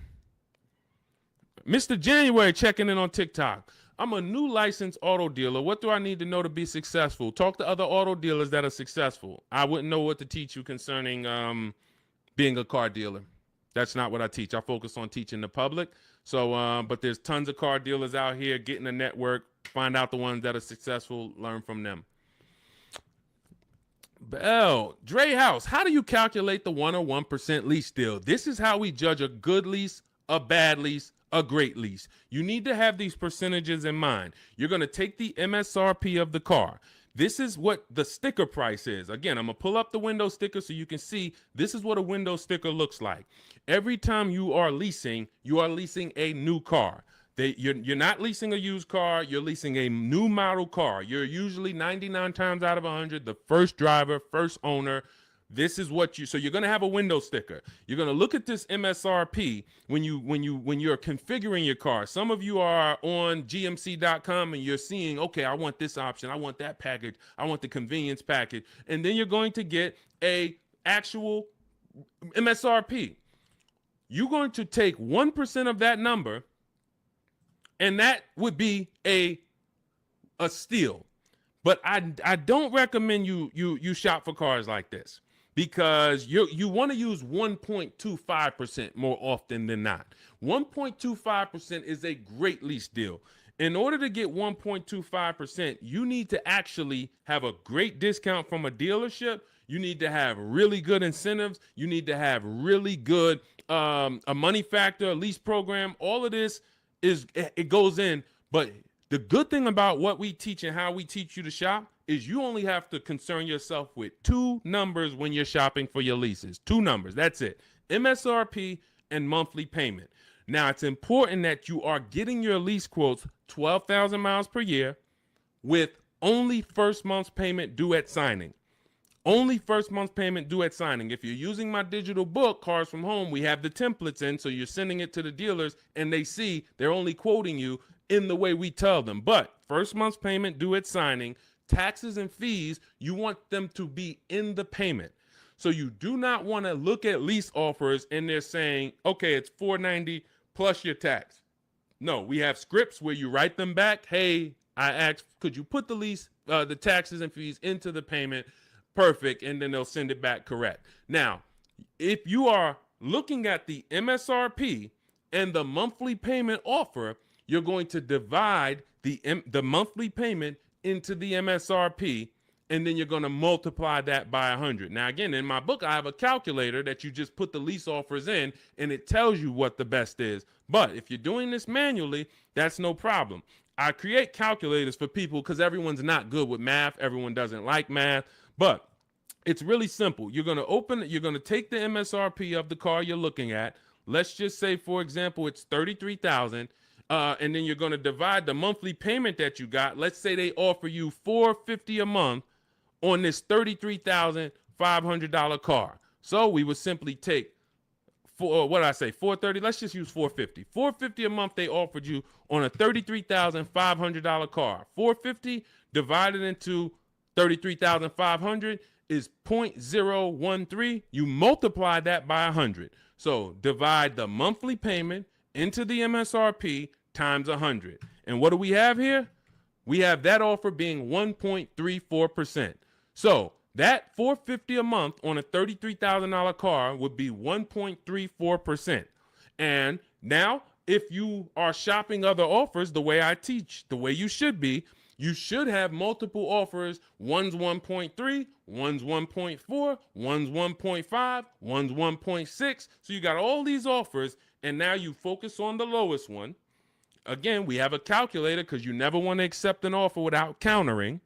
Mr. January checking in on TikTok. I'm a new licensed auto dealer. What do I need to know to be successful? Talk to other auto dealers that are successful. I wouldn't know what to teach you concerning being a car dealer. That's not what I teach. I focus on teaching the public. So, but there's tons of car dealers out here. Get in a network. Find out the ones that are successful. Learn from them. Bell, Dre House, how do you calculate the 101% lease deal? This is how we judge a good lease, a bad lease, a great lease. You need to have these percentages in mind. You're going to take the MSRP of the car. This is what the sticker price is. Again, I'm going to pull up the window sticker so you can see this is what a window sticker looks like. Every time you are leasing a new car. You're not leasing a used car. You're leasing a new model car. You're usually 99 times out of 100 the first driver, first owner. This is what so you're going to have a window sticker. You're going to look at this MSRP when you're configuring your car. Some of you are on gmc.com and you're seeing, okay, I want this option. I want that package. I want the convenience package. And then you're going to get a actual MSRP. You're going to take 1% of that number, and that would be a steal. But I don't recommend you shop for cars like this, because you want to use 1.25% more often than not. 1.25% is a great lease deal. In order to get 1.25%, you need to actually have a great discount from a dealership. You need to have really good incentives. You need to have really good a money factor, a lease program. All of this it goes in. But the good thing about what we teach and how we teach you to shop is you only have to concern yourself with two numbers when you're shopping for your leases. Two numbers. That's it. MSRP and monthly payment. Now, it's important that you are getting your lease quotes 12,000 miles per year with only first month's payment due at signing. Only first month's payment due at signing. If you're using my digital book, Cars from Home, we have the templates in, so you're sending it to the dealers and they see they're only quoting you in the way we tell them. But first month's payment due at signing, taxes and fees, you want them to be in the payment. So you do not want to look at lease offers and they're saying, okay, it's $490 plus your tax. No, we have scripts where you write them back. Hey, I asked, could you put the lease, the taxes and fees into the payment? Perfect. And then they'll send it back correct. Now, if you are looking at the MSRP and the monthly payment offer, you're going to divide the monthly payment into the MSRP, and then you're going to multiply that by 100. Now, again, in my book, I have a calculator that you just put the lease offers in, and it tells you what the best is. But if you're doing this manually, that's no problem. I create calculators for people because everyone's not good with math. Everyone doesn't like math, but it's really simple. You're going to take the MSRP of the car you're looking at. Let's just say, for example, it's $33,000. And then you're going to divide the monthly payment that you got. Let's say they offer you $450 a month on this $33,500 car. So we would simply take $430. Let's just use $450. $450 a month they offered you on a $33,500 car. $450 divided into $33,500 is 0.013. You multiply that by 100. So divide the monthly payment into the MSRP times 100. And what do we have here? We have that offer being 1.34%. So that $450 a month on a $33,000 car would be 1.34%. And now, if you are shopping other offers the way I teach, the way you should be, you should have multiple offers. One's 1.3, one's 1.4, one's 1.5, one's 1.6. So you got all these offers, and now you focus on the lowest one. Again, we have a calculator because you never want to accept an offer without countering,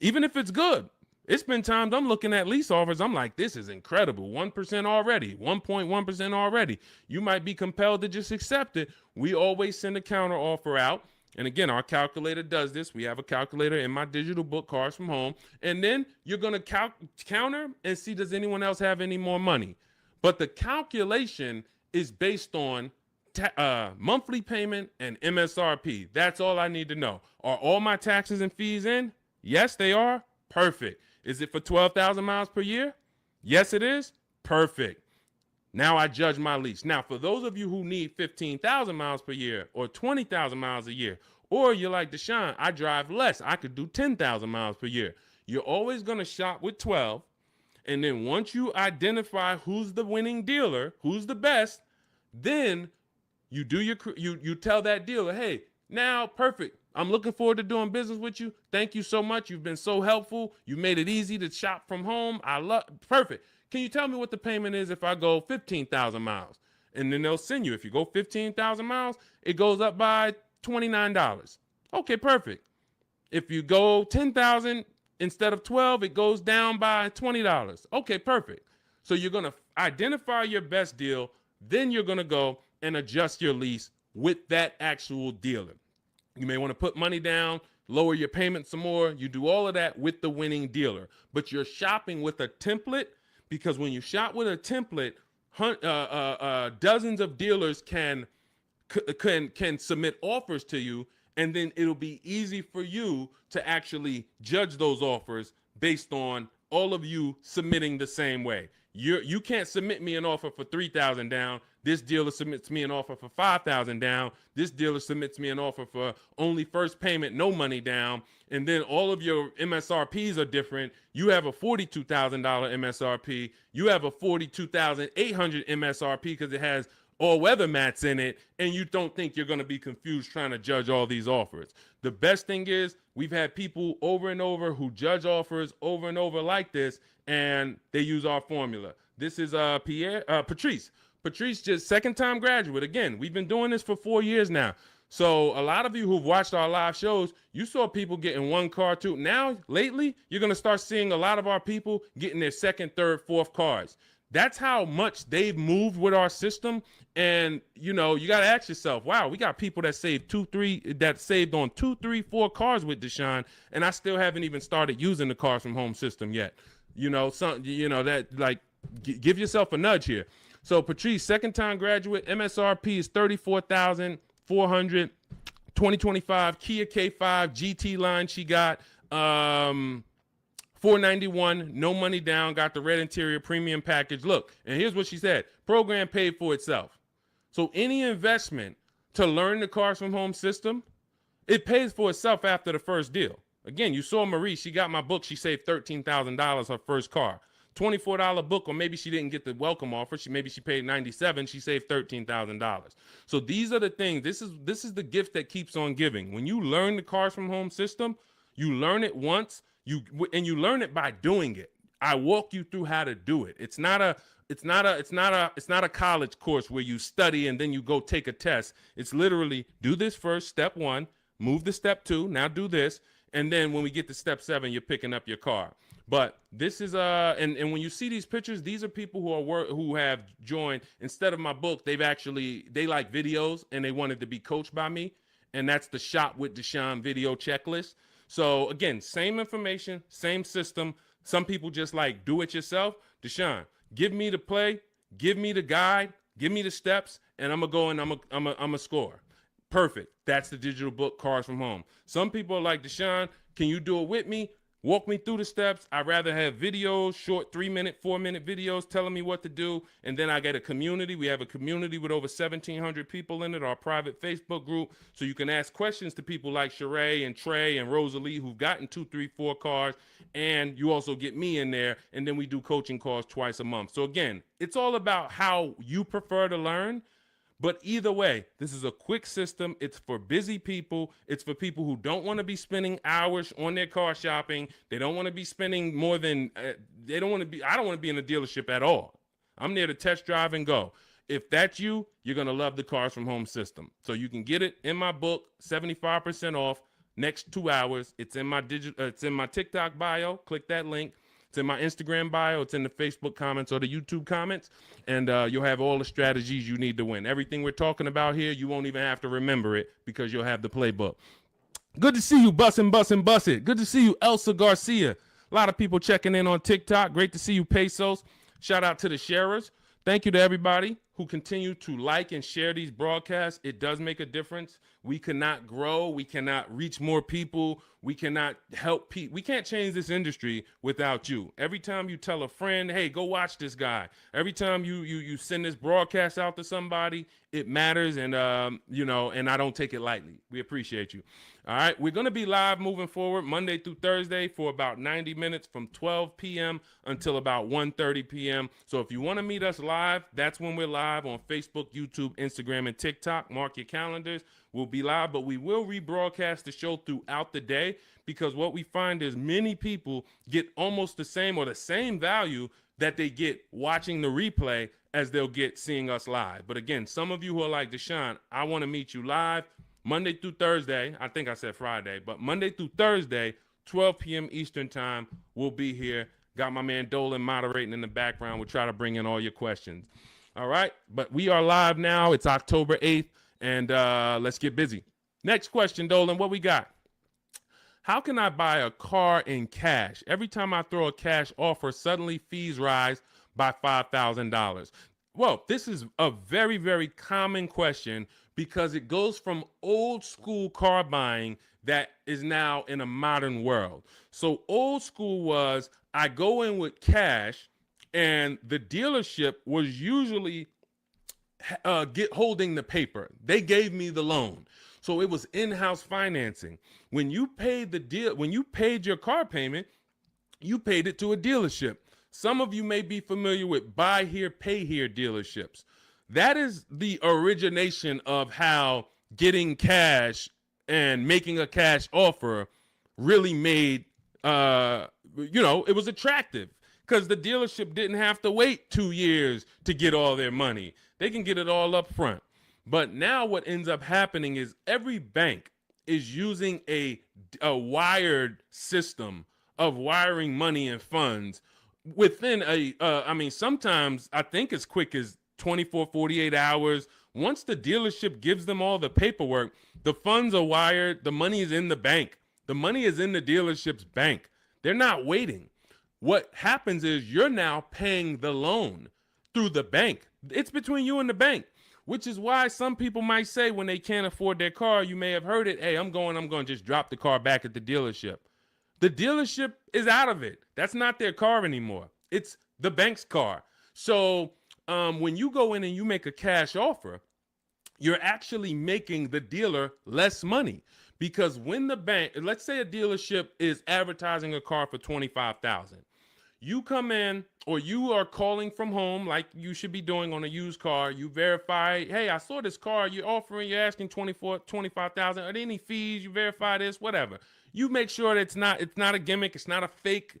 even if it's good. It's been times I'm looking at lease offers. I'm like, this is incredible. 1% already, 1.1% already. You might be compelled to just accept it. We always send a counter offer out. And again, our calculator does this. We have a calculator in my digital book, Cars from Home. And then you're going to counter and see, does anyone else have any more money? But the calculation is based on monthly payment and MSRP. That's all I need to know. Are all my taxes and fees in? Yes, they are. Perfect. Is it for 12,000 miles per year? Yes, it is. Perfect. Now I judge my lease. Now, for those of you who need 15,000 miles per year or 20,000 miles a year, or you're like Deshone, I drive less. I could do 10,000 miles per year. You're always going to shop with 12. And then once you identify who's the winning dealer, who's the best, then you do you tell that dealer, hey, now perfect. I'm looking forward to doing business with you. Thank you so much. You've been so helpful. You made it easy to shop from home. Perfect. Can you tell me what the payment is if I go 15,000 miles? And then they'll send you. If you go 15,000 miles, it goes up by $29. Okay, perfect. If you go 10,000 instead of 12, it goes down by $20. Okay, perfect. So you're going to identify your best deal. Then you're going to go and adjust your lease with that actual dealer. You may want to put money down, lower your payment some more. You do all of that with the winning dealer. But you're shopping with a template, because when you shop with a template, dozens of dealers can submit offers to you, and then it'll be easy for you to actually judge those offers based on all of you submitting the same way. You can't submit me an offer for 3,000 down. This dealer submits me an offer for 5,000 down. This dealer submits me an offer for only first payment, no money down. And then all of your MSRPs are different. You have a $42,000 MSRP. You have a $42,800 MSRP because it has all weather mats in it, and you don't think you're going to be confused trying to judge all these offers. The best thing is we've had people over and over who judge offers over and over like this, and they use our formula. This is Patrice. Patrice, just second-time graduate. Again, we've been doing this for 4 years now. So a lot of you who've watched our live shows, you saw people getting one car, too. Now, lately, you're going to start seeing a lot of our people getting their second, third, fourth cars. That's how much they've moved with our system. And, you know, you got to ask yourself, wow, we got people that saved saved on 2, 3, 4 cars with Deshone, and I still haven't even started using the Cars from Home system yet. You know, give yourself a nudge here. So Patrice, second-time graduate, MSRP is $34,400, 2025 Kia K5 GT line she got, $491, no money down, got the red interior premium package. Look, and here's what she said. Program paid for itself. So any investment to learn the Cars from Home system, it pays for itself after the first deal. Again, you saw Marie, she got my book. She saved $13,000 her first car. $24 book, or maybe she didn't get the welcome offer. Maybe she paid $97. She saved $13,000. So these are the things. This is the gift that keeps on giving. When you learn the Cars from Home system, you learn it once. You learn it by doing it. I walk you through how to do it. It's not a college course where you study and then you go take a test. It's literally do this first, step 1, move to step 2, now do this, and then when we get to step 7, you're picking up your car. But this is and when you see these pictures, these are people who have joined. Instead of my book, they like videos and they wanted to be coached by me, and that's the Shop with Deshone video checklist. So again, same information, same system. Some people just like do it yourself. Deshone, give me the play, give me the guide, give me the steps, and I'm gonna go and I'm a score. Perfect. That's the digital book, Cars from Home. Some people are like, Deshone, can you do it with me? Walk me through the steps. I'd rather have videos, short 3-minute, 4-minute videos telling me what to do. And then I get a community. We have a community with over 1,700 people in it, our private Facebook group. So you can ask questions to people like Sheree and Trey and Rosalie who've gotten 2, 3, 4 cars. And you also get me in there. And then we do coaching calls twice a month. So again, it's all about how you prefer to learn. But either way, this is a quick system. It's for busy people. It's for people who don't want to be spending hours on their car shopping. They don't want to be spending more than, I don't want to be in a dealership at all. I'm there to test drive and go. If that's you, you're going to love the Cars from Home system. So you can get it in my book, 75% off, next 2 hours. It's in my TikTok bio. Click that link. It's in my Instagram bio. It's in the Facebook comments or the YouTube comments. And you'll have all the strategies you need to win. Everything we're talking about here, you won't even have to remember it because you'll have the playbook. Good to see you, Bussin'. Good to see you, Elsa Garcia. A lot of people checking in on TikTok. Great to see you, Pesos. Shout out to the sharers. Thank you to everybody who continue to like and share these broadcasts. It does make a difference. We cannot grow. We cannot reach more people. We cannot help people. We can't change this industry without you. Every time you tell a friend, hey, go watch this guy. Every time you send this broadcast out to somebody, it matters. And, and I don't take it lightly. We appreciate you. All right. We're going to be live moving forward Monday through Thursday for about 90 minutes from 12 p.m. until about 1:30 p.m. So if you want to meet us live, that's when we're live on Facebook, YouTube, Instagram, and TikTok. Mark your calendars. We'll be live, but we will rebroadcast the show throughout the day because what we find is many people get almost the same or the same value that they get watching the replay as they'll get seeing us live. But again, some of you who are like, Deshone, I want to meet you live Monday through Thursday. I think I said Friday, but Monday through Thursday, 12 p.m. Eastern time, we'll be here. Got my man Dolan moderating in the background. We'll try to bring in all your questions. All right, but we are live now. It's October 8th. And let's get busy. Next question, Dolan, what we got? How can I buy a car in cash? Every time I throw a cash offer, suddenly fees rise by $5,000. Well, this is a very, very common question because it goes from old school car buying that is now in a modern world. So old school was I go in with cash and the dealership was usually holding the paper. They gave me the loan. So it was in-house financing. When you paid your car payment, you paid it to a dealership. Some of you may be familiar with buy here, pay here dealerships. That is the origination of how getting cash and making a cash offer really made, it was attractive because the dealership didn't have to wait 2 years to get all their money. They can get it all up front. But now what ends up happening is every bank is using a wired system of wiring money and funds within sometimes I think as quick as 24, 48 hours. Once the dealership gives them all the paperwork, the funds are wired. The money is in the bank. The money is in the dealership's bank. They're not waiting. What happens is you're now paying the loan through the bank. It's between you and the bank, which is why some people might say when they can't afford their car, you may have heard it, hey, I'm going to just drop the car back at the dealership. The dealership is out of it. That's not their car anymore. It's the bank's car. So when you go in and you make a cash offer, you're actually making the dealer less money because when the bank, let's say a dealership is advertising a car for $25,000. You come in or you are calling from home like you should be doing on a used car. You verify, hey, I saw this car you're asking $25,000. Are there any fees? You verify this, whatever. You make sure that it's not a gimmick, it's not a fake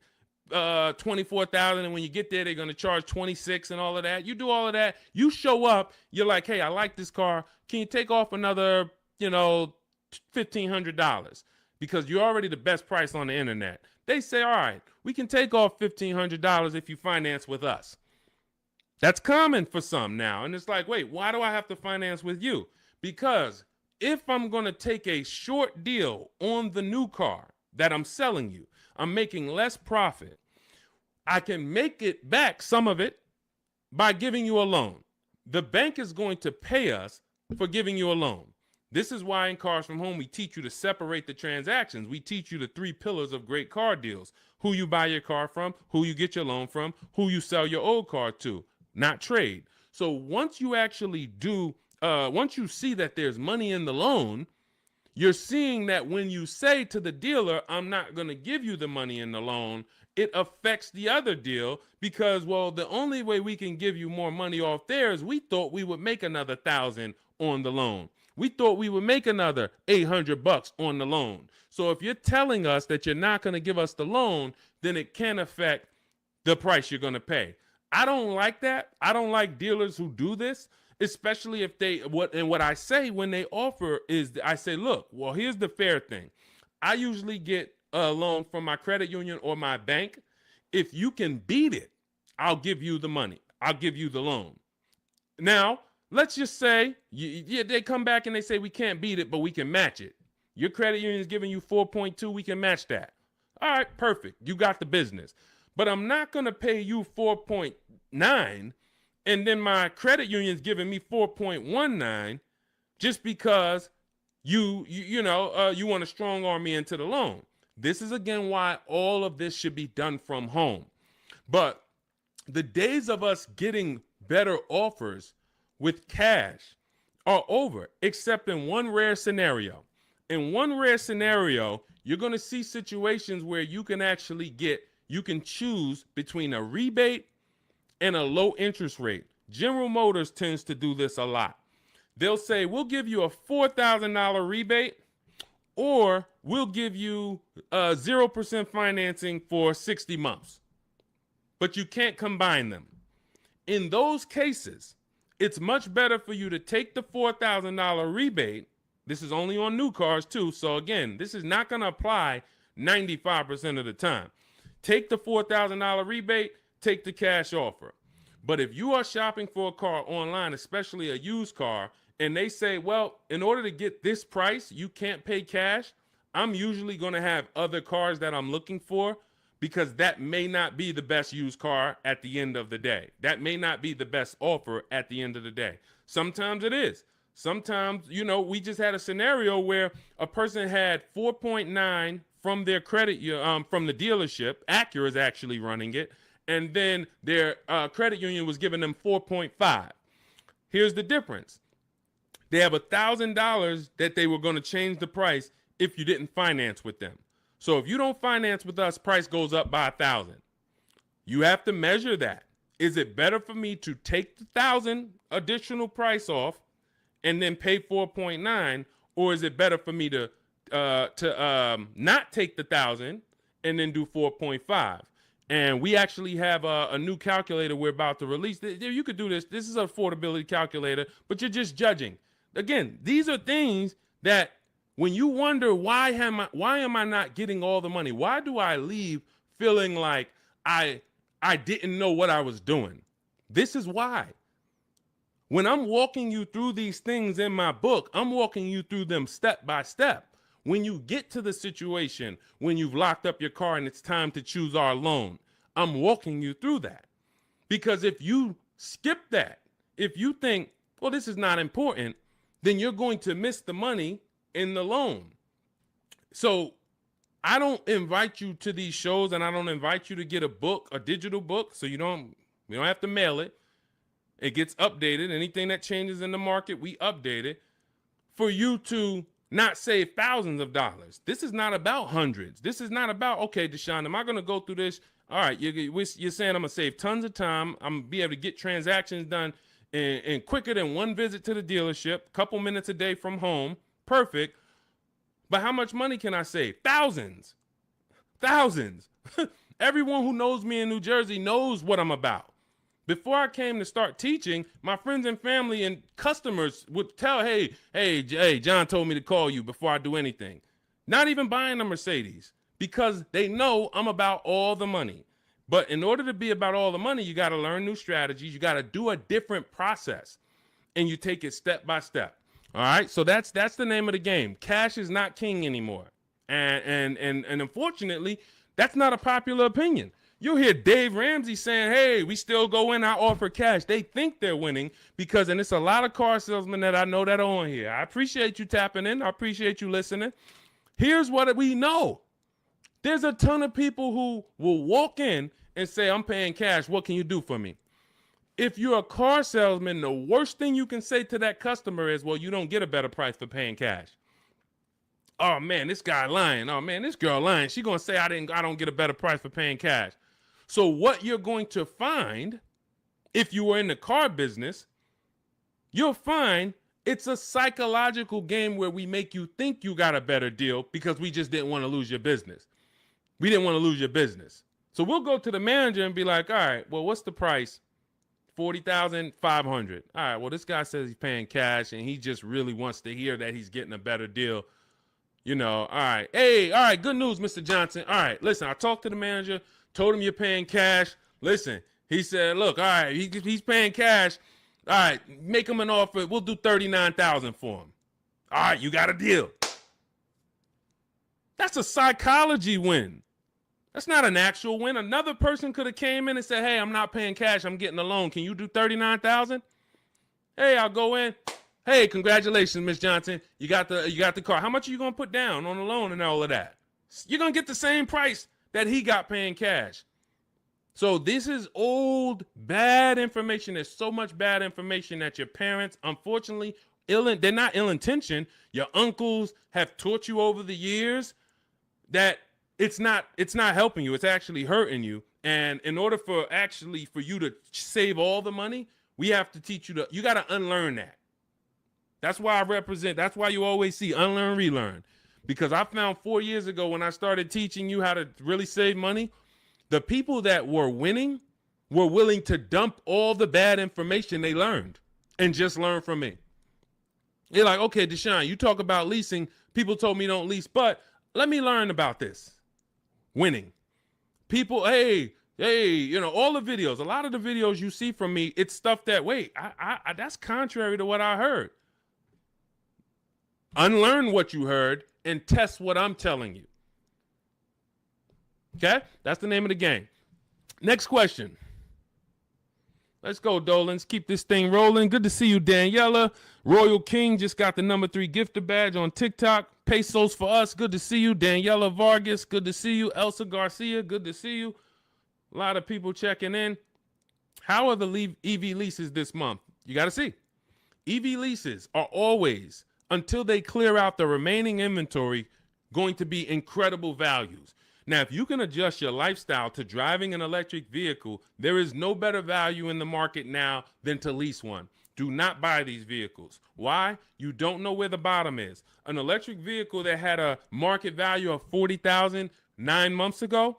24,000, and when you get there they're going to charge 26 and all of that. You do all of that, you show up, you're like, hey, I like this car, can you take off another, $1,500, because you're already the best price on the internet. They say, all right, we can take off $1,500 if you finance with us. That's common for some now, and it's like, wait, why do I have to finance with you? Because if I'm going to take a short deal on the new car that I'm selling you, I'm making less profit. I can make it back, some of it, by giving you a loan. The bank is going to pay us for giving you a loan. This is why in Cars from Home, we teach you to separate the transactions. We teach you the 3 pillars of great car deals: who you buy your car from, who you get your loan from, who you sell your old car to, not trade. So once you actually once you see that there's money in the loan, you're seeing that when you say to the dealer, I'm not going to give you the money in the loan, it affects the other deal, because, well, the only way we can give you more money off there is we thought we would make another 1,000 on the loan. We thought we would make another $800 on the loan. So if you're telling us that you're not going to give us the loan, then it can affect the price you're going to pay. I don't like that. I don't like dealers who do this, especially if what I say when they offer is, I say, look, well, here's the fair thing. I usually get a loan from my credit union or my bank. If you can beat it, I'll give you the money. I'll give you the loan. Now, let's just say they come back and they say, we can't beat it, but we can match it. Your credit union is giving you 4.2. We can match that. All right, perfect. You got the business. But I'm not going to pay you 4.9 and then my credit union's giving me 4.19 just because you want to strong arm me into the loan. This is, again, why all of this should be done from home. But the days of us getting better offers with cash are over, except in one rare scenario. In one rare scenario, you're going to see situations where you can choose between a rebate and a low interest rate. General Motors tends to do this a lot. They'll say, we'll give you a $4,000 rebate, or we'll give you 0% financing for 60 months. But you can't combine them. In those cases, it's much better for you to take the $4,000 rebate. This is only on new cars too. So again, this is not going to apply 95% of the time. Take the $4,000 rebate, take the cash offer. But if you are shopping for a car online, especially a used car, and they say, well, in order to get this price, you can't pay cash, I'm usually going to have other cars that I'm looking for, because that may not be the best used car at the end of the day. That may not be the best offer at the end of the day. Sometimes it is. Sometimes, we just had a scenario where a person had 4.9 from their credit, from the dealership. Acura is actually running it. And then their credit union was giving them 4.5. Here's the difference. They have $1,000 that they were going to change the price if you didn't finance with them. So if you don't finance with us, price goes up by 1,000. You have to measure that. Is it better for me to take the 1,000 additional price off and then pay 4.9, or is it better for me to not take the 1,000 and then do 4.5? And we actually have a new calculator we're about to release. You could do this. This is an affordability calculator, but you're just judging. Again, these are things that when you wonder, why am I not getting all the money? Why do I leave feeling like I didn't know what I was doing? This is why. When I'm walking you through these things in my book, I'm walking you through them step by step. When you get to the situation, when you've locked up your car and it's time to choose our loan, I'm walking you through that. Because if you skip that, if you think, well, this is not important, then you're going to miss the money in the loan. So I don't invite you to these shows, and I don't invite you to get a book, a digital book, so we don't have to mail it. It gets updated. Anything that changes in the market, we update it for you to not save thousands of dollars. This is not about hundreds. This is not about, okay, Deshone, am I going to go through this? All right, you're saying I'm going to save tons of time. I'm going to be able to get transactions done in quicker than one visit to the dealership, couple minutes a day from home. Perfect. But how much money can I save? Thousands. Thousands. Everyone who knows me in New Jersey knows what I'm about. Before I came to start teaching, my friends and family and customers would tell, hey, John told me to call you before I do anything. Not even buying a Mercedes, because they know I'm about all the money. But in order to be about all the money, you got to learn new strategies. You got to do a different process, and you take it step by step. All right, so that's the name of the game. Cash is not king anymore, and unfortunately, that's not a popular opinion. You'll hear Dave Ramsey saying, hey, we still go in, I offer cash. They think they're winning because, and it's a lot of car salesmen that I know that are on here. I appreciate you tapping in. I appreciate you listening. Here's what we know. There's a ton of people who will walk in and say, I'm paying cash. What can you do for me? If you're a car salesman, the worst thing you can say to that customer is, well, you don't get a better price for paying cash. Oh man, this guy lying. Oh man, this girl lying. She gonna say I don't get a better price for paying cash. So what you're going to find, if you were in the car business, you'll find it's a psychological game where we make you think you got a better deal because we just didn't want to lose your business. We didn't want to lose your business. So we'll go to the manager and be like, all right, well, what's the price? $40,500. All right, well, this guy says he's paying cash and he just really wants to hear that he's getting a better deal. You know, all right. Hey, all right, good news, Mr. Johnson. All right, listen, I talked to the manager, told him you're paying cash. Listen, he said, look, all right, he's paying cash. All right, make him an offer. We'll do $39,000 for him. All right, you got a deal. That's a psychology win. That's not an actual win. Another person could have came in and said, hey, I'm not paying cash. I'm getting a loan. Can you do $39,000? Hey, I'll go in. Hey, congratulations, Miss Johnson. You got the car. How much are you going to put down on the loan and all of that? You're going to get the same price that he got paying cash. So this is old, bad information. There's so much bad information that your parents, unfortunately, they're not ill-intentioned. Your uncles have taught you over the years that it's not helping you. It's actually hurting you. And in order for you to save all the money, we have to teach you you got to unlearn that. That's why that's why you always see unlearn, relearn. Because I found 4 years ago when I started teaching you how to really save money, the people that were winning were willing to dump all the bad information they learned and just learn from me. You're like, okay, Deshone, you talk about leasing. People told me don't lease, but let me learn about this. Winning. People, hey, you know, all the videos, a lot of the videos you see from me, it's stuff that, wait, I that's contrary to what I heard. Unlearn what you heard and test what I'm telling you. Okay? That's the name of the game. Next question. Let's go, Dolans. Keep this thing rolling. Good to see you, Daniela. Royal King just got the #3 gifter badge on TikTok. Pesos for us. Good to see you. Daniela Vargas. Good to see you. Elsa Garcia. Good to see you. A lot of people checking in. How are the EV leases this month? You got to see. EV leases are always, until they clear out the remaining inventory, going to be incredible values. Now, if you can adjust your lifestyle to driving an electric vehicle, there is no better value in the market now than to lease one. Do not buy these vehicles. Why? You don't know where the bottom is. An electric vehicle that had a market value of $40,000 9 months ago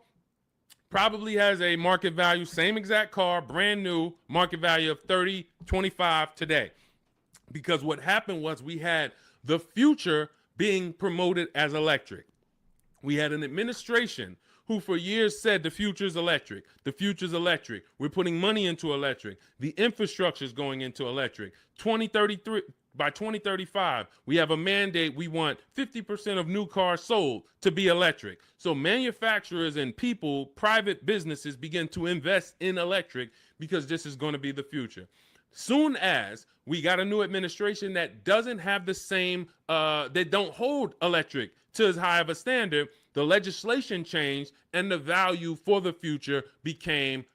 probably has a market value, same exact car, brand new, market value of $30, $25 today. Because what happened was we had the future being promoted as electric. We had an administration who for years said the future's electric. The future's electric. We're putting money into electric. The infrastructure is going into electric. 2033, by 2035, we have a mandate. We want 50% of new cars sold to be electric. So manufacturers and people, private businesses begin to invest in electric because this is going to be the future. Soon as we got a new administration that doesn't have the same, they don't hold electric to as high of a standard, the legislation changed and the value for the future became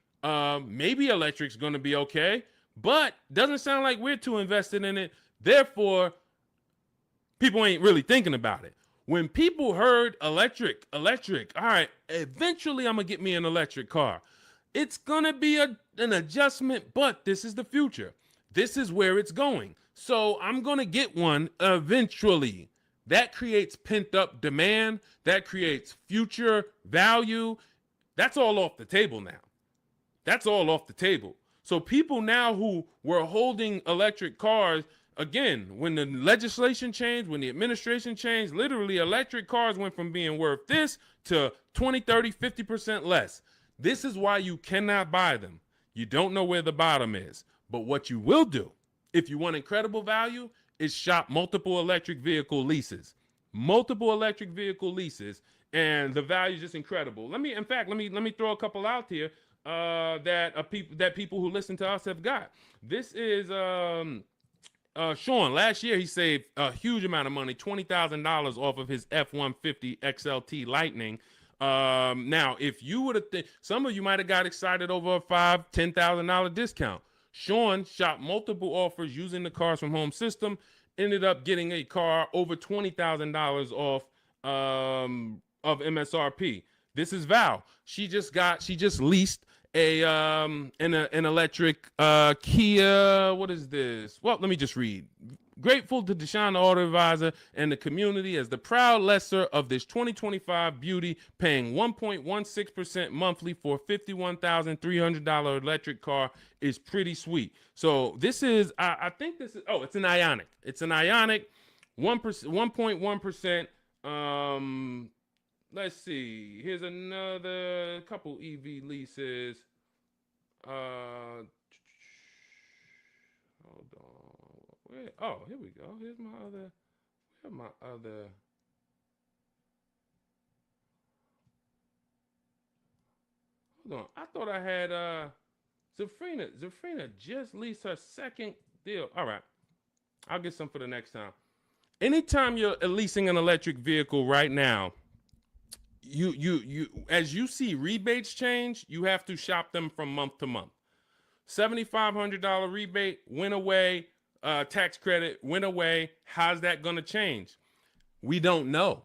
maybe electric's going to be okay, but doesn't sound like we're too invested in it. Therefore, people ain't really thinking about it. When people heard electric, all right, eventually I'm going to get me an electric car. It's going to be an adjustment, but this is the future. This is where it's going. So I'm going to get one eventually. That creates pent up demand. That creates future value. That's all off the table now. That's all off the table. So people now who were holding electric cars, again, when the legislation changed, when the administration changed, literally electric cars went from being worth this to 20, 30, 50% less. This is why you cannot buy them. You don't know where the bottom is. But what you will do, if you want incredible value, is shop multiple electric vehicle leases. Multiple electric vehicle leases, and the value is just incredible. Let me throw a couple out here that people who listen to us have got. This is Sean. Last year he saved a huge amount of money, $20,000 off of his F-150 XLT Lightning. Now, if you would have, some of you might have got excited over a $5,000-$10,000 discount. Sean shopped multiple offers using the Cars from Home system, ended up getting a car over $20,000 off of MSRP. This is Val. She just leased an electric Kia. What is this? Well, let me just read. Grateful to Deshone the Auto Advisor and the community as the proud lessor of this 2025 beauty, paying 1.16% monthly for a $51,300 electric car is pretty sweet. So this is, I think this is, it's an Ioniq. It's an Ioniq, 1.1%. Let's see. Here's another couple EV leases. Hold on. Here we go. Here's my other. Hold on. I thought I had Zafrina. Zafrina just leased her second deal. All right. I'll get some for the next time. Anytime you're leasing an electric vehicle right now, you as you see rebates change, you have to shop them from month to month. $7,500 rebate went away. Tax credit went away. How's that going to change? We don't know.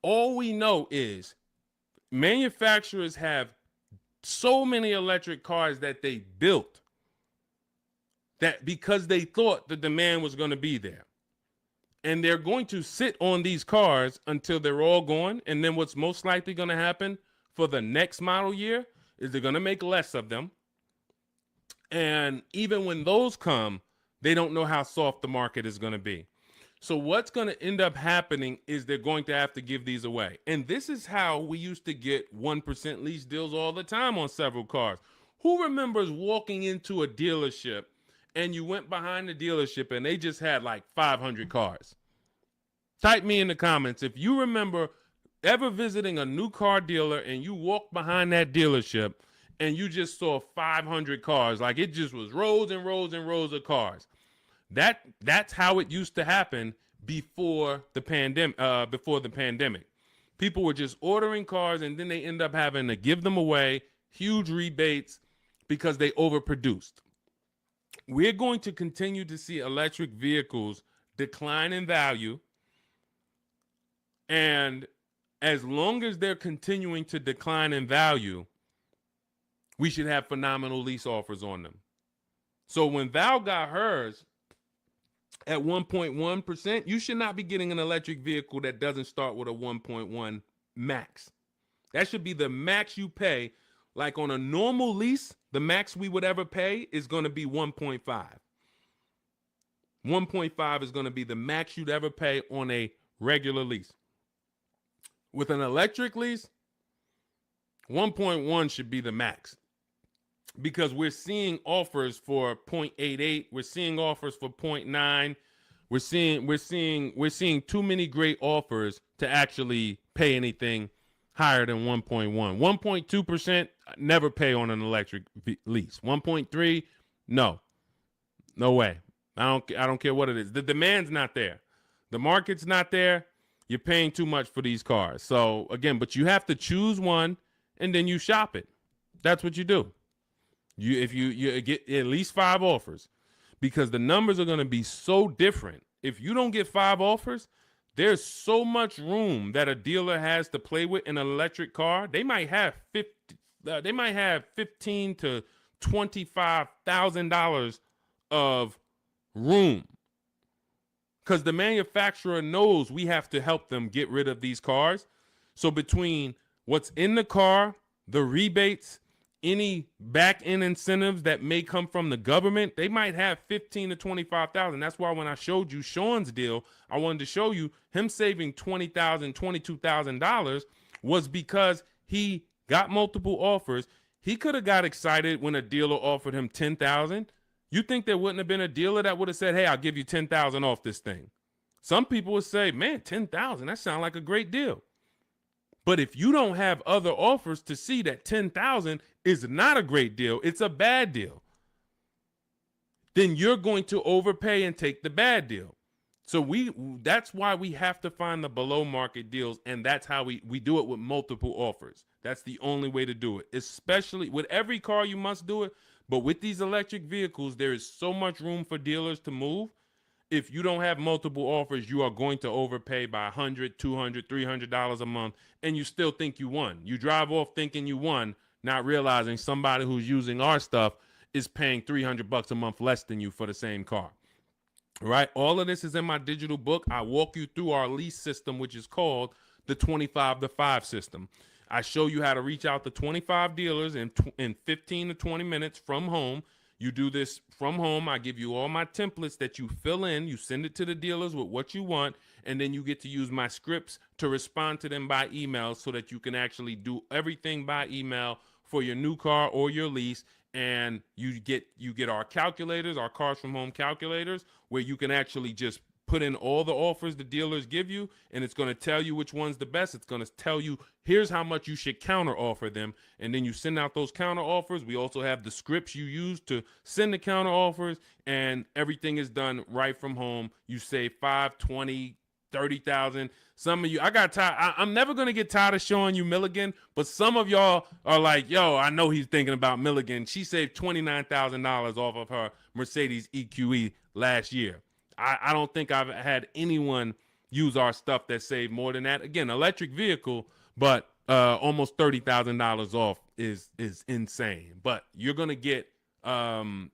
All we know is manufacturers have so many electric cars that they built that because they thought the demand was going to be there. And they're going to sit on these cars until they're all gone. And then what's most likely going to happen for the next model year is they're going to make less of them. And even when those come, they don't know how soft the market is going to be. So what's going to end up happening is they're going to have to give these away. And this is how we used to get 1% lease deals all the time on several cars. Who remembers walking into a dealership and you went behind the dealership and they just had like 500 cars? Type me in the comments if you remember ever visiting a new car dealer and you walked behind that dealership and you just saw 500 cars, like it just was rows and rows and rows of cars. That's how it used to happen before the pandemic. People were just ordering cars and then they end up having to give them away, huge rebates because they overproduced. We're going to continue to see electric vehicles decline in value. And as long as they're continuing to decline in value, we should have phenomenal lease offers on them. So when Val got hers at 1.1%, you should not be getting an electric vehicle that doesn't start with a 1.1 max. That should be the max you pay. Like on a normal lease, the max we would ever pay is going to be 1.5. 1.5 is going to be the max you'd ever pay on a regular lease. With an electric lease, 1.1 should be the max. Because we're seeing offers for 0.88, we're seeing offers for 0.9. We're seeing too many great offers to actually pay anything higher than 1.1. 1.2%, never pay on an electric lease. 1.3, no way. I don't care what it is. The demand's not there. The market's not there. You're paying too much for these cars. So again, but you have to choose one and then you shop it. That's what you do. If you get at least 5 offers, because the numbers are going to be so different. If you don't get 5 offers, there's so much room that a dealer has to play with in an electric car. They might have $15,000 to $25,000 of room, because the manufacturer knows we have to help them get rid of these cars. So between what's in the car, the rebates, any back end incentives that may come from the government, they might have 15 to 25,000. That's why when I showed you Sean's deal, I wanted to show you him saving $20,000, $22,000 was because he got multiple offers. He could have got excited when a dealer offered him 10,000. You think there wouldn't have been a dealer that would have said, hey, I'll give you 10,000 off this thing? Some people would say, man, 10,000, that sounds like a great deal. But if you don't have other offers to see that 10,000 is not a great deal, it's a bad deal, then you're going to overpay and take the bad deal. So that's why we have to find the below market deals, and that's how we do it with multiple offers. That's the only way to do it, especially with every car you must do it. But with these electric vehicles, there is so much room for dealers to move. If you don't have multiple offers, you are going to overpay by $100, $200, $300 a month, and you still think you won. You drive off thinking you won, not realizing somebody who's using our stuff is paying $300 a month less than you for the same car. Right? All of this is in my digital book. I walk you through our lease system, which is called the 25 to 5 system. I show you how to reach out to 25 dealers in 15 to 20 minutes from home. You do this from home. I give you all my templates that you fill in. You send it to the dealers with what you want, and then you get to use my scripts to respond to them by email so that you can actually do everything by email for your new car or your lease. And you get our calculators, our Cars from Home calculators, where you can actually just put in all the offers the dealers give you, and it's going to tell you which one's the best. It's going to tell you, here's how much you should counter offer them. And then you send out those counter offers. We also have the scripts you use to send the counter offers, and everything is done right from home. You save 5, 20, 30,000. Some of you, I got tired. I'm never going to get tired of showing you Milligan, but some of y'all are like, yo, I know he's thinking about Milligan. She saved $29,000 off of her Mercedes EQE last year. I don't think I've had anyone use our stuff that saved more than that. Again, electric vehicle, but almost $30,000 off is insane. But you're going to get, when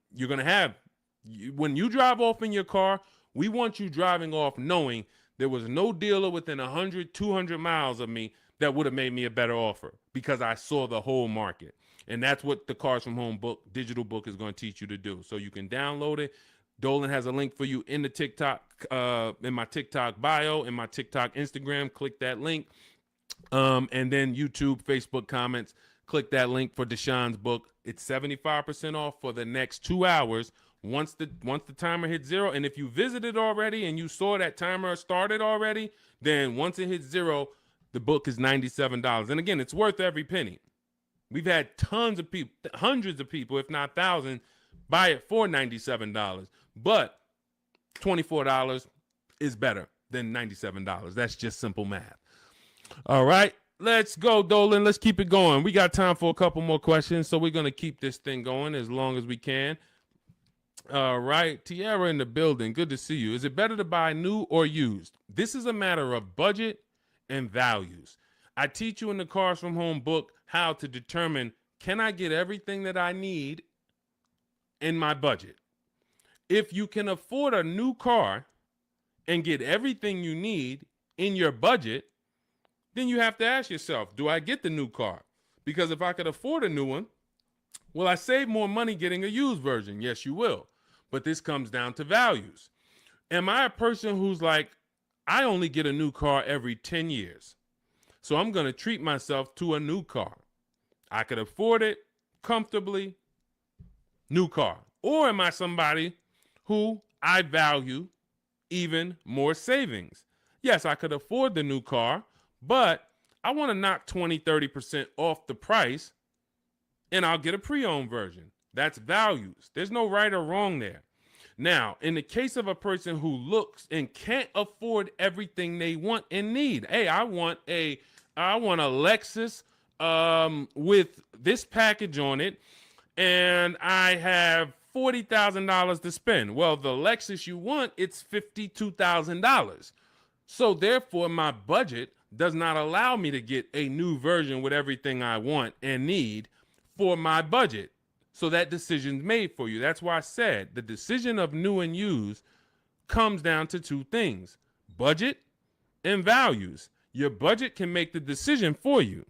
you drive off in your car, we want you driving off knowing there was no dealer within 100, 200 miles of me that would have made me a better offer because I saw the whole market. And that's what the Cars from Home book, digital book, is going to teach you to do. So you can download it. Dolan has a link for you in the TikTok, in my TikTok bio, in my TikTok Instagram. Click that link. And then YouTube, Facebook comments. Click that link for Deshaun's book. It's 75% off for the next 2 hours. Once the timer hits 0, and if you visited already and you saw that timer started already, then once it hits 0, the book is $97. And again, it's worth every penny. We've had tons of people, hundreds of people, if not thousands, buy it for $97. But $24 is better than $97. That's just simple math. All right, let's go, Dolan. Let's keep it going. We got time for a couple more questions, so we're going to keep this thing going as long as we can. All right, Tiara in the building. Good to see you. Is it better to buy new or used? This is a matter of budget and values. I teach you in the Cars from Home book how to determine, can I get everything that I need in my budget? If you can afford a new car and get everything you need in your budget, then you have to ask yourself, do I get the new car? Because if I could afford a new one, will I save more money getting a used version? Yes, you will. But this comes down to values. Am I a person who's like, I only get a new car every 10 years, so I'm going to treat myself to a new car? I could afford it comfortably, new car. Or am I somebody who I value even more savings? Yes, I could afford the new car, but I want to knock 20, 30% off the price, and I'll get a pre-owned version. That's values. There's no right or wrong there. Now, in the case of a person who looks and can't afford everything they want and need, hey, I want a Lexus with this package on it, and I have $40,000 to spend. Well, the Lexus you want, it's $52,000. So therefore, my budget does not allow me to get a new version with everything I want and need for my budget. So that decision's made for you. That's why I said the decision of new and used comes down to two things: budget and values. Your budget can make the decision for you.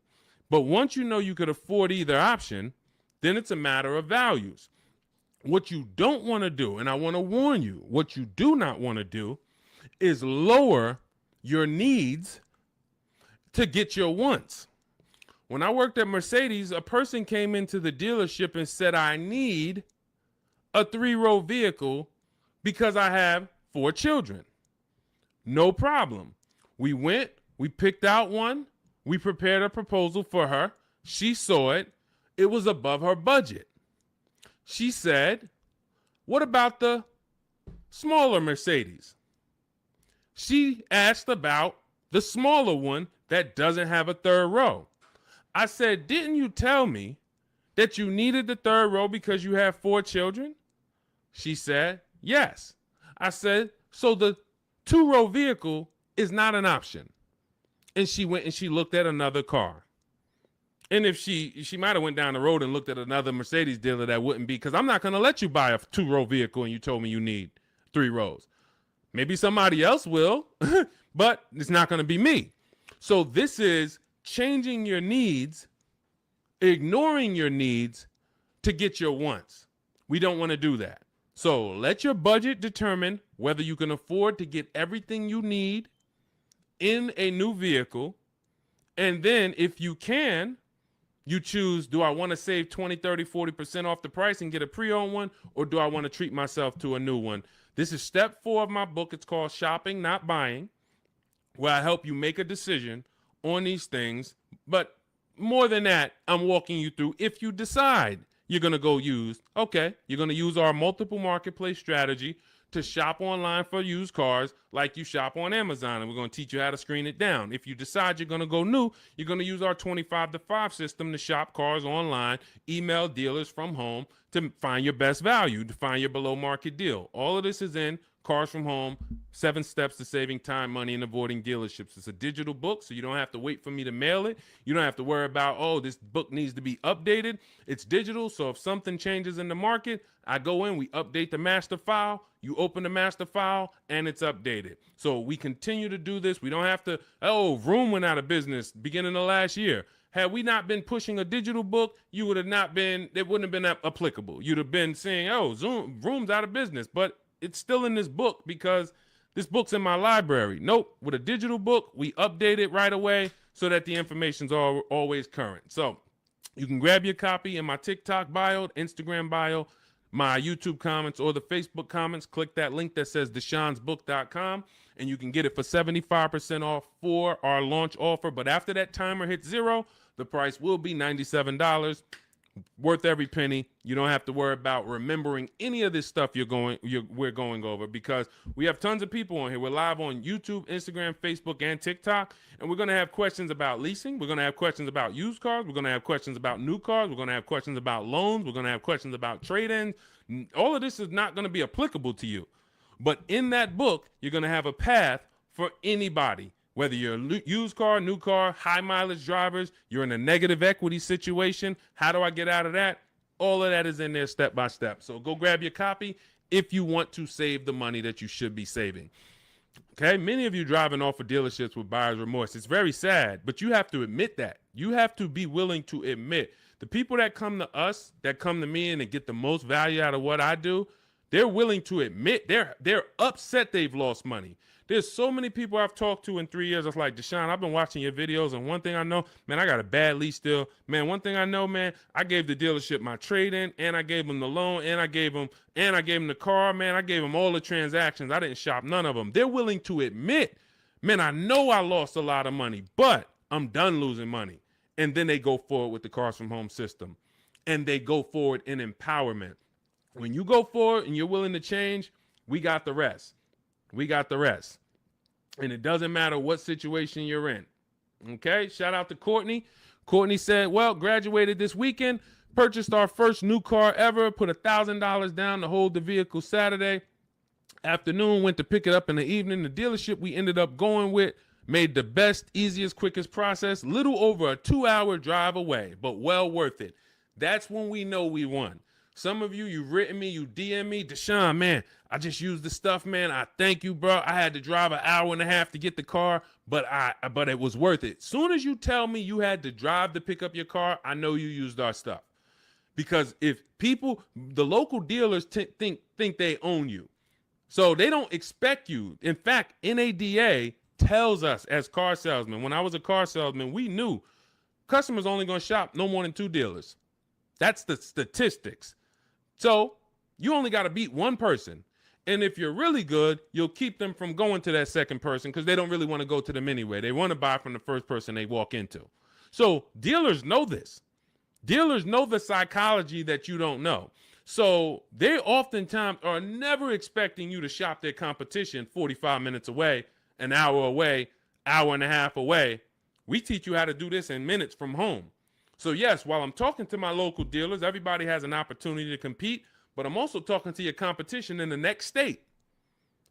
But once you know you could afford either option, then it's a matter of values. What you don't want to do, and I want to warn you, what you do not want to do is lower your needs to get your wants. When I worked at Mercedes, a person came into the dealership and said, I need a 3-row vehicle because I have 4 children. No problem. We went, we picked out one, we prepared a proposal for her. She saw it. It was above her budget. She said, what about the smaller Mercedes? She asked about the smaller one that doesn't have a 3rd row. I said, didn't you tell me that you needed the 3rd row because you have 4 children? She said, yes. I said, so the 2-row vehicle is not an option. And she went and she looked at another car. And if she might have went down the road and looked at another Mercedes dealer, that wouldn't be, because I'm not going to let you buy a 2-row vehicle and you told me you need 3 rows. Maybe somebody else will, but it's not going to be me. So this is changing your needs, ignoring your needs to get your wants. We don't want to do that. So let your budget determine whether you can afford to get everything you need in a new vehicle. And then if you can, you choose, do I want to save 20, 30, 40% off the price and get a pre-owned one, or do I want to treat myself to a new one? This is step 4 of my book. It's called Shopping, Not Buying, where I help you make a decision on these things. But more than that, I'm walking you through, if you decide you're going to go use, okay, you're going to use our multiple marketplace strategy to shop online for used cars like you shop on Amazon, and we're going to teach you how to screen it down. If you decide you're going to go new, you're going to use our 25 to 5 system to shop cars online, email dealers from home to find your best value, to find your below market deal. All of this is in Cars from Home, 7 Steps to Saving Time, Money, and Avoiding Dealerships. It's a digital book, so you don't have to wait for me to mail it. You don't have to worry about, oh, this book needs to be updated. It's digital, so if something changes in the market, I go in, we update the master file, you open the master file, and it's updated. So we continue to do this. We don't have to, oh, Vroom went out of business beginning of last year. Had we not been pushing a digital book, you would have not been, it wouldn't have been applicable. You'd have been saying, oh, Vroom's out of business, but it's still in this book because this book's in my library. Nope. With a digital book, we update it right away so that the information's always current. So you can grab your copy in my TikTok bio, Instagram bio, my YouTube comments, or the Facebook comments. Click that link that says deshonsbook.com, and you can get it for 75% off for our launch offer. But after that timer hits 0, the price will be $97. Worth every penny. You don't have to worry about remembering any of this stuff we're going over, because we have tons of people on here. We're live on YouTube, Instagram, Facebook, and TikTok, and we're going to have questions about leasing. We're going to have questions about used cars. We're going to have questions about new cars. We're going to have questions about loans. We're going to have questions about trade-ins. All of this is not going to be applicable to you, but in that book, you're going to have a path for anybody. Whether you're a used car, new car, high mileage drivers, you're in a negative equity situation. How do I get out of that? All of that is in there step by step. So go grab your copy if you want to save the money that you should be saving. Okay, many of you driving off of dealerships with buyer's remorse. It's very sad, but you have to admit that. You have to be willing to admit. The people that come to us, that come to me and get the most value out of what I do, they're willing to admit they're upset they've lost money. There's so many people I've talked to in 3 years. It's like, Deshone, I've been watching your videos, and one thing I know, man, I got a bad lease deal. Man, one thing I know, man, I gave the dealership my trade-in, and I gave them the loan, and I gave them the car, man. I gave them all the transactions. I didn't shop none of them. They're willing to admit, man, I know I lost a lot of money, but I'm done losing money. And then they go forward with the Cars from Home system, and they go forward in empowerment. When you go forward and you're willing to change, we got the rest. We got the rest. And it doesn't matter what situation you're in. Okay, shout out to Courtney. Courtney said, well, graduated this weekend, purchased our first new car ever, put $1,000 down to hold the vehicle Saturday afternoon, went to pick it up in the evening. The dealership we ended up going with made the best, easiest, quickest process, little over a 2-hour drive away, but well worth it. That's when we know we won. Some of you, you've written me, you DM me, Deshone, man, I just used the stuff, man. I thank you, bro. I had to drive an hour and a half to get the car, but it was worth it. Soon as you tell me you had to drive to pick up your car, I know you used our stuff. Because if people, the local dealers think they own you. So they don't expect you. In fact, NADA tells us as car salesmen, when I was a car salesman, we knew customers only going to shop no more than 2 dealers. That's the statistics. So you only got to beat one person. And if you're really good, you'll keep them from going to that second person because they don't really want to go to them anyway. They want to buy from the first person they walk into. So dealers know this. Dealers know the psychology that you don't know. So they oftentimes are never expecting you to shop their competition 45 minutes away, an hour away, hour and a half away. We teach you how to do this in minutes from home. So yes, while I'm talking to my local dealers, everybody has an opportunity to compete, but I'm also talking to your competition in the next state.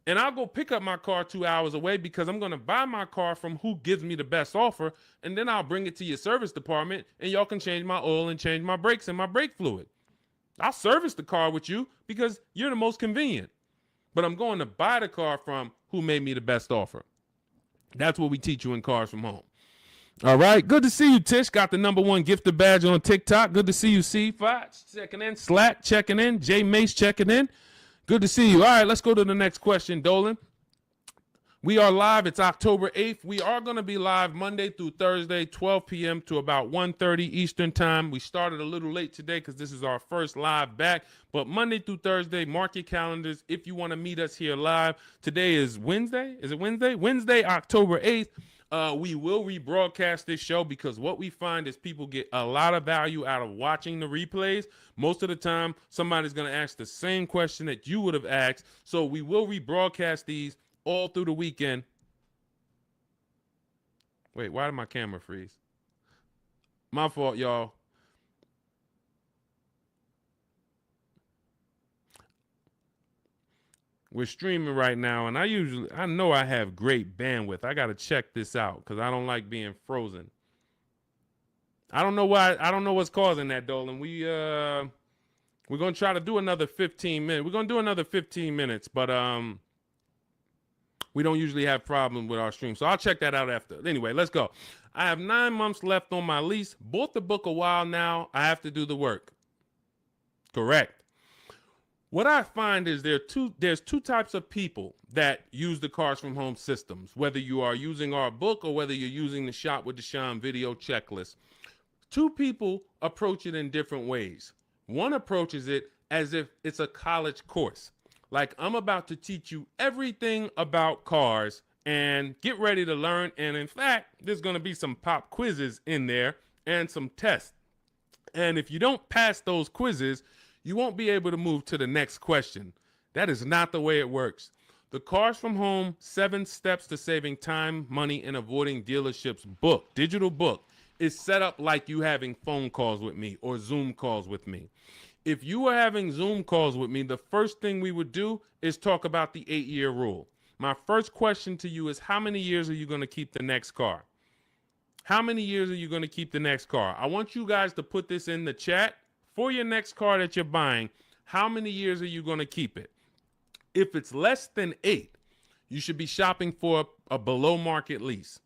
And I'll go pick up my car 2 hours away because I'm going to buy my car from who gives me the best offer. And then I'll bring it to your service department and y'all can change my oil and change my brakes and my brake fluid. I'll service the car with you because you're the most convenient. But I'm going to buy the car from who made me the best offer. That's what we teach you in Cars from Home. All right. Good to see you, Tish. Got the #1 gifted badge on TikTok. Good to see you, C5 checking in. Slack checking in. J Mace checking in. Good to see you. All right, let's go to the next question, Dolan. We are live. It's October 8th. We are going to be live Monday through Thursday, 12 p.m. to about 1:30 Eastern time. We started a little late today because this is our first live back. But Monday through Thursday, mark your calendars if you want to meet us here live. Today is Wednesday. Is it Wednesday? Wednesday, October 8th. We will rebroadcast this show because what we find is people get a lot of value out of watching the replays. Most of the time, somebody's going to ask the same question that you would have asked. So we will rebroadcast these all through the weekend. Wait, why did my camera freeze? My fault, y'all. We're streaming right now, and I know I have great bandwidth. I got to check this out because I don't like being frozen. I don't know why. I don't know what's causing that, Dolan. We're going to try to do another 15 minutes. We're going to do another 15 minutes, but we don't usually have problems with our stream. So I'll check that out after. Anyway, let's go. I have 9 months left on my lease. Bought the book a while now. I have to do the work. Correct. What I find is there's two types of people that use the Cars from Home systems, whether you are using our book or whether you're using the Shop with Deshone video checklist. 2 people approach it in different ways. One approaches it as if it's a college course. Like, I'm about to teach you everything about cars and get ready to learn. And in fact, there's going to be some pop quizzes in there and some tests. And if you don't pass those quizzes, you won't be able to move to the next question. That is not the way it works. The Cars from Home 7 Steps to Saving Time, Money, and Avoiding Dealerships book, digital book, is set up like you having phone calls with me or Zoom calls with me. If you were having Zoom calls with me, the first thing we would do is talk about the 8-year rule. My first question to you is, how many years are you going to keep the next car? How many years are you going to keep the next car? I want you guys to put this in the chat. For your next car that you're buying, how many years are you going to keep it? If it's less than 8, you should be shopping for a below market lease.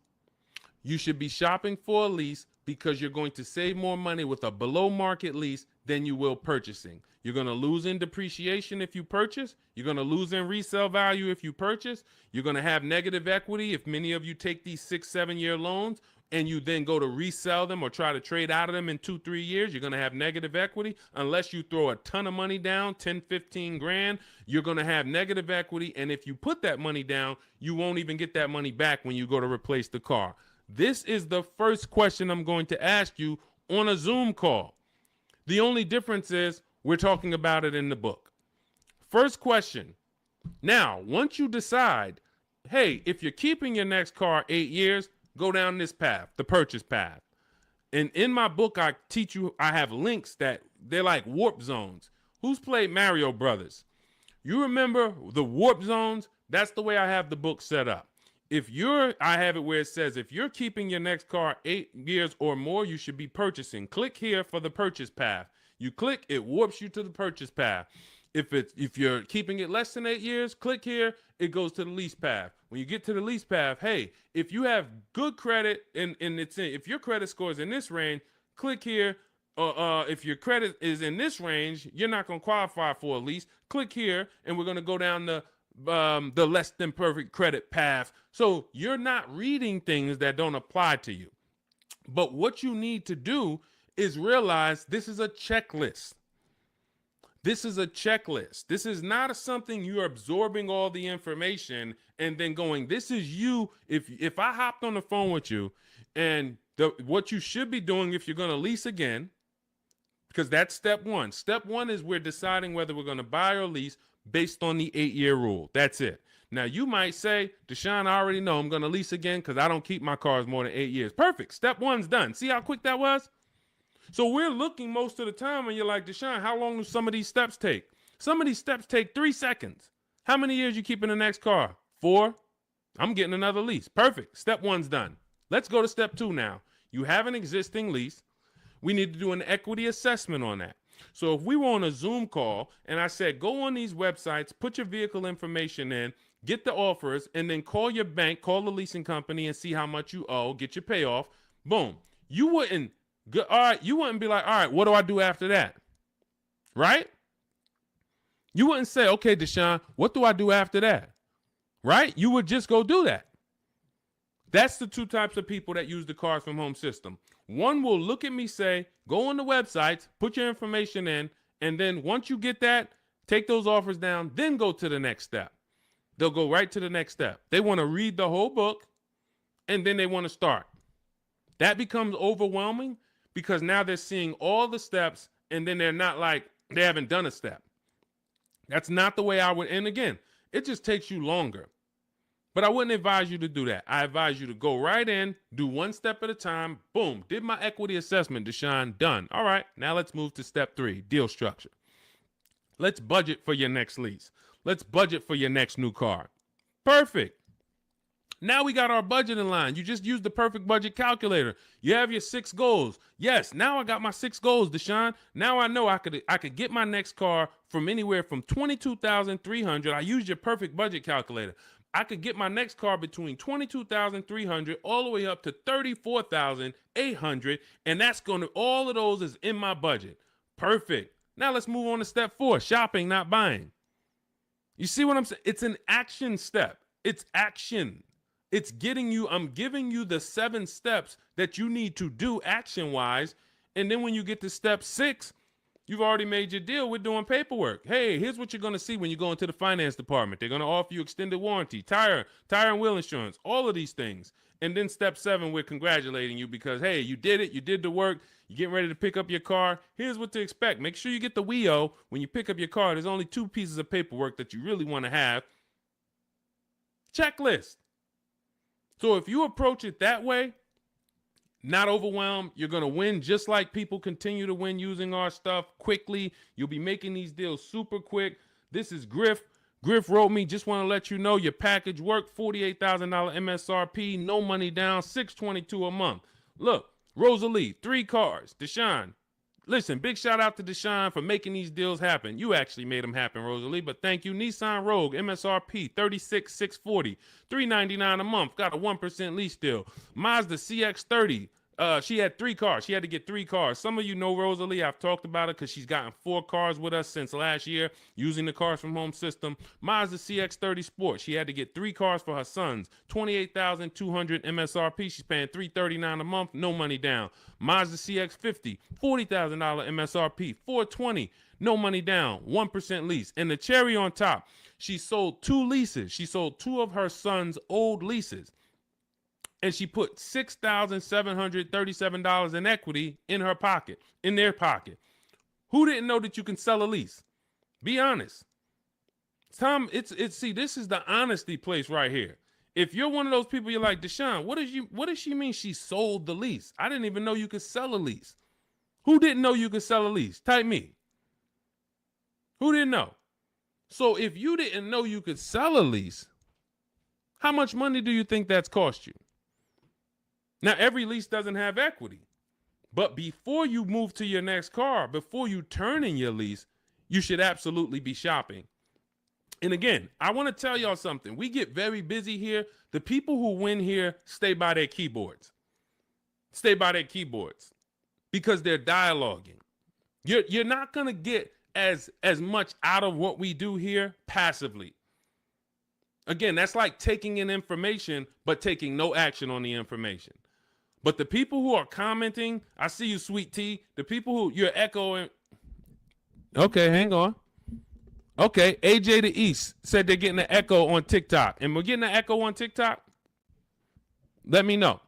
You should be shopping for a lease because you're going to save more money with a below market lease than you will purchasing. You're going to lose in depreciation if you purchase. You're going to lose in resale value if you purchase. You're going to have negative equity if many of you take these 6-7 year loans and you then go to resell them or try to trade out of them in 2-3 years. You're going to have negative equity. Unless you throw a ton of money down, 10, 15 grand, you're going to have negative equity. And if you put that money down, you won't even get that money back when you go to replace the car. This is the first question I'm going to ask you on a Zoom call. The only difference is we're talking about it in the book. First question. Now, once you decide, hey, if you're keeping your next car 8 years, go down this path, the purchase path. And in my book, I teach you, I have links that they're like warp zones. Who's played Mario Brothers? You remember the warp zones? That's the way I have the book set up. I have it where it says, if you're keeping your next car 8 years or more, you should be purchasing. Click here for the purchase path. You click, it warps you to the purchase path. If you're keeping it less than 8 years, click here, it goes to the lease path. When you get to the lease path, hey, if you have good credit and if your credit score is in this range, click here. If your credit is in this range, you're not going to qualify for a lease. Click here, and we're going to go down the less than perfect credit path. So you're not reading things that don't apply to you. But what you need to do is realize this is a checklist. This is a checklist. This is not something you're absorbing all the information and then going, this is you. If I hopped on the phone with you and what you should be doing if you're going to lease again, because that's step one. Step one is we're deciding whether we're going to buy or lease based on the 8-year rule. That's it. Now, you might say, Deshone, I already know I'm going to lease again because I don't keep my cars more than 8 years. Perfect. Step one's done. See how quick that was? So we're looking most of the time and you're like, Deshone, how long do some of these steps take? Some of these steps take 3 seconds. How many years you keep in the next car? 4? I'm getting another lease. Perfect. Step one's done. Let's go to step 2 now. You have an existing lease. We need to do an equity assessment on that. So if we were on a Zoom call and I said, go on these websites, put your vehicle information in, get the offers, and then call your bank, call the leasing company and see how much you owe, get your payoff. Boom. You wouldn't be like, all right, what do I do after that? Right? You wouldn't say, okay, Deshone, what do I do after that? Right? You would just go do that. That's the 2 types of people that use the Cars from Home system. One will look at me, say, go on the websites, put your information in, and then once you get that, take those offers down, then go to the next step. They'll go right to the next step. They want to read the whole book, and then they want to start. That becomes overwhelming because now they're seeing all the steps, and then they're not like, they haven't done a step. That's not the way I would, and again, it just takes you longer. But I wouldn't advise you to do that. I advise you to go right in, do 1 step at a time. Boom, did my equity assessment, Deshone, done. All right, now let's move to step 3, deal structure. Let's budget for your next lease. Let's budget for your next new car. Perfect. Now we got our budget in line. You just used the perfect budget calculator. You have your 6 goals. Yes, now I got my 6 goals, Deshone. Now I know I could get my next car from anywhere from $22,300. I used your perfect budget calculator. I could get my next car between $22,300 all the way up to $34,800, and that's going to, all of those is in my budget. Perfect. Now let's move on to step 4, shopping, not buying. You see what I'm saying? It's an action step. It's action. It's getting you, I'm giving you the 7 steps that you need to do action-wise, and then when you get to step 6, you've already made your deal. We're doing paperwork. Hey, here's what you're going to see when you go into the finance department. They're going to offer you extended warranty, tire and wheel insurance, all of these things. And then step 7, we're congratulating you because, hey, you did it. You did the work. You're getting ready to pick up your car. Here's what to expect. Make sure you get the WIO when you pick up your car. There's only 2 pieces of paperwork that you really want to have. Checklist. So if you approach it that way, not overwhelmed, you're going to win just like people continue to win using our stuff quickly. You'll be making these deals super quick. This is Griff. Griff wrote me, just want to let you know your package worked, $48,000 MSRP, no money down, $622 a month. Look, Rosalie, 3 cars. Deshone, listen, big shout out to Deshone for making these deals happen. You actually made them happen, Rosalie, but thank you. Nissan Rogue, MSRP, $36,640, $399 a month, got a 1% lease deal. Mazda CX-30, she had 3 cars. She had to get 3 cars. Some of you know Rosalie. I've talked about it because she's gotten 4 cars with us since last year using the Cars from Home system. Mazda CX-30 Sport. She had to get 3 cars for her sons. $28,200 MSRP. She's paying $339 a month. No money down. Mazda CX-50. $40,000 MSRP. $420. No money down. 1% lease. And the cherry on top, she sold 2 leases. She sold 2 of her sons' old leases. And she put $6,737 in equity in her pocket, in their pocket. Who didn't know that you can sell a lease? Be honest. Tom, see, this is the honesty place right here. If you're one of those people, you're like, Deshone, what does she mean she sold the lease? I didn't even know you could sell a lease. Who didn't know you could sell a lease? Type me. Who didn't know? So if you didn't know you could sell a lease, how much money do you think that's cost you? Now, every lease doesn't have equity. But before you move to your next car, before you turn in your lease, you should absolutely be shopping. And again, I want to tell y'all something. We get very busy here. The people who win here stay by their keyboards. Stay by their keyboards because they're dialoguing. You're not going to get as much out of what we do here passively. Again, that's like taking in information but taking no action on the information. But the people who are commenting, I see you, Sweet Tea. The people who you're echoing. Okay, hang on. Okay, AJ the East said they're getting an echo on TikTok. And we're getting an echo on TikTok? Let me know.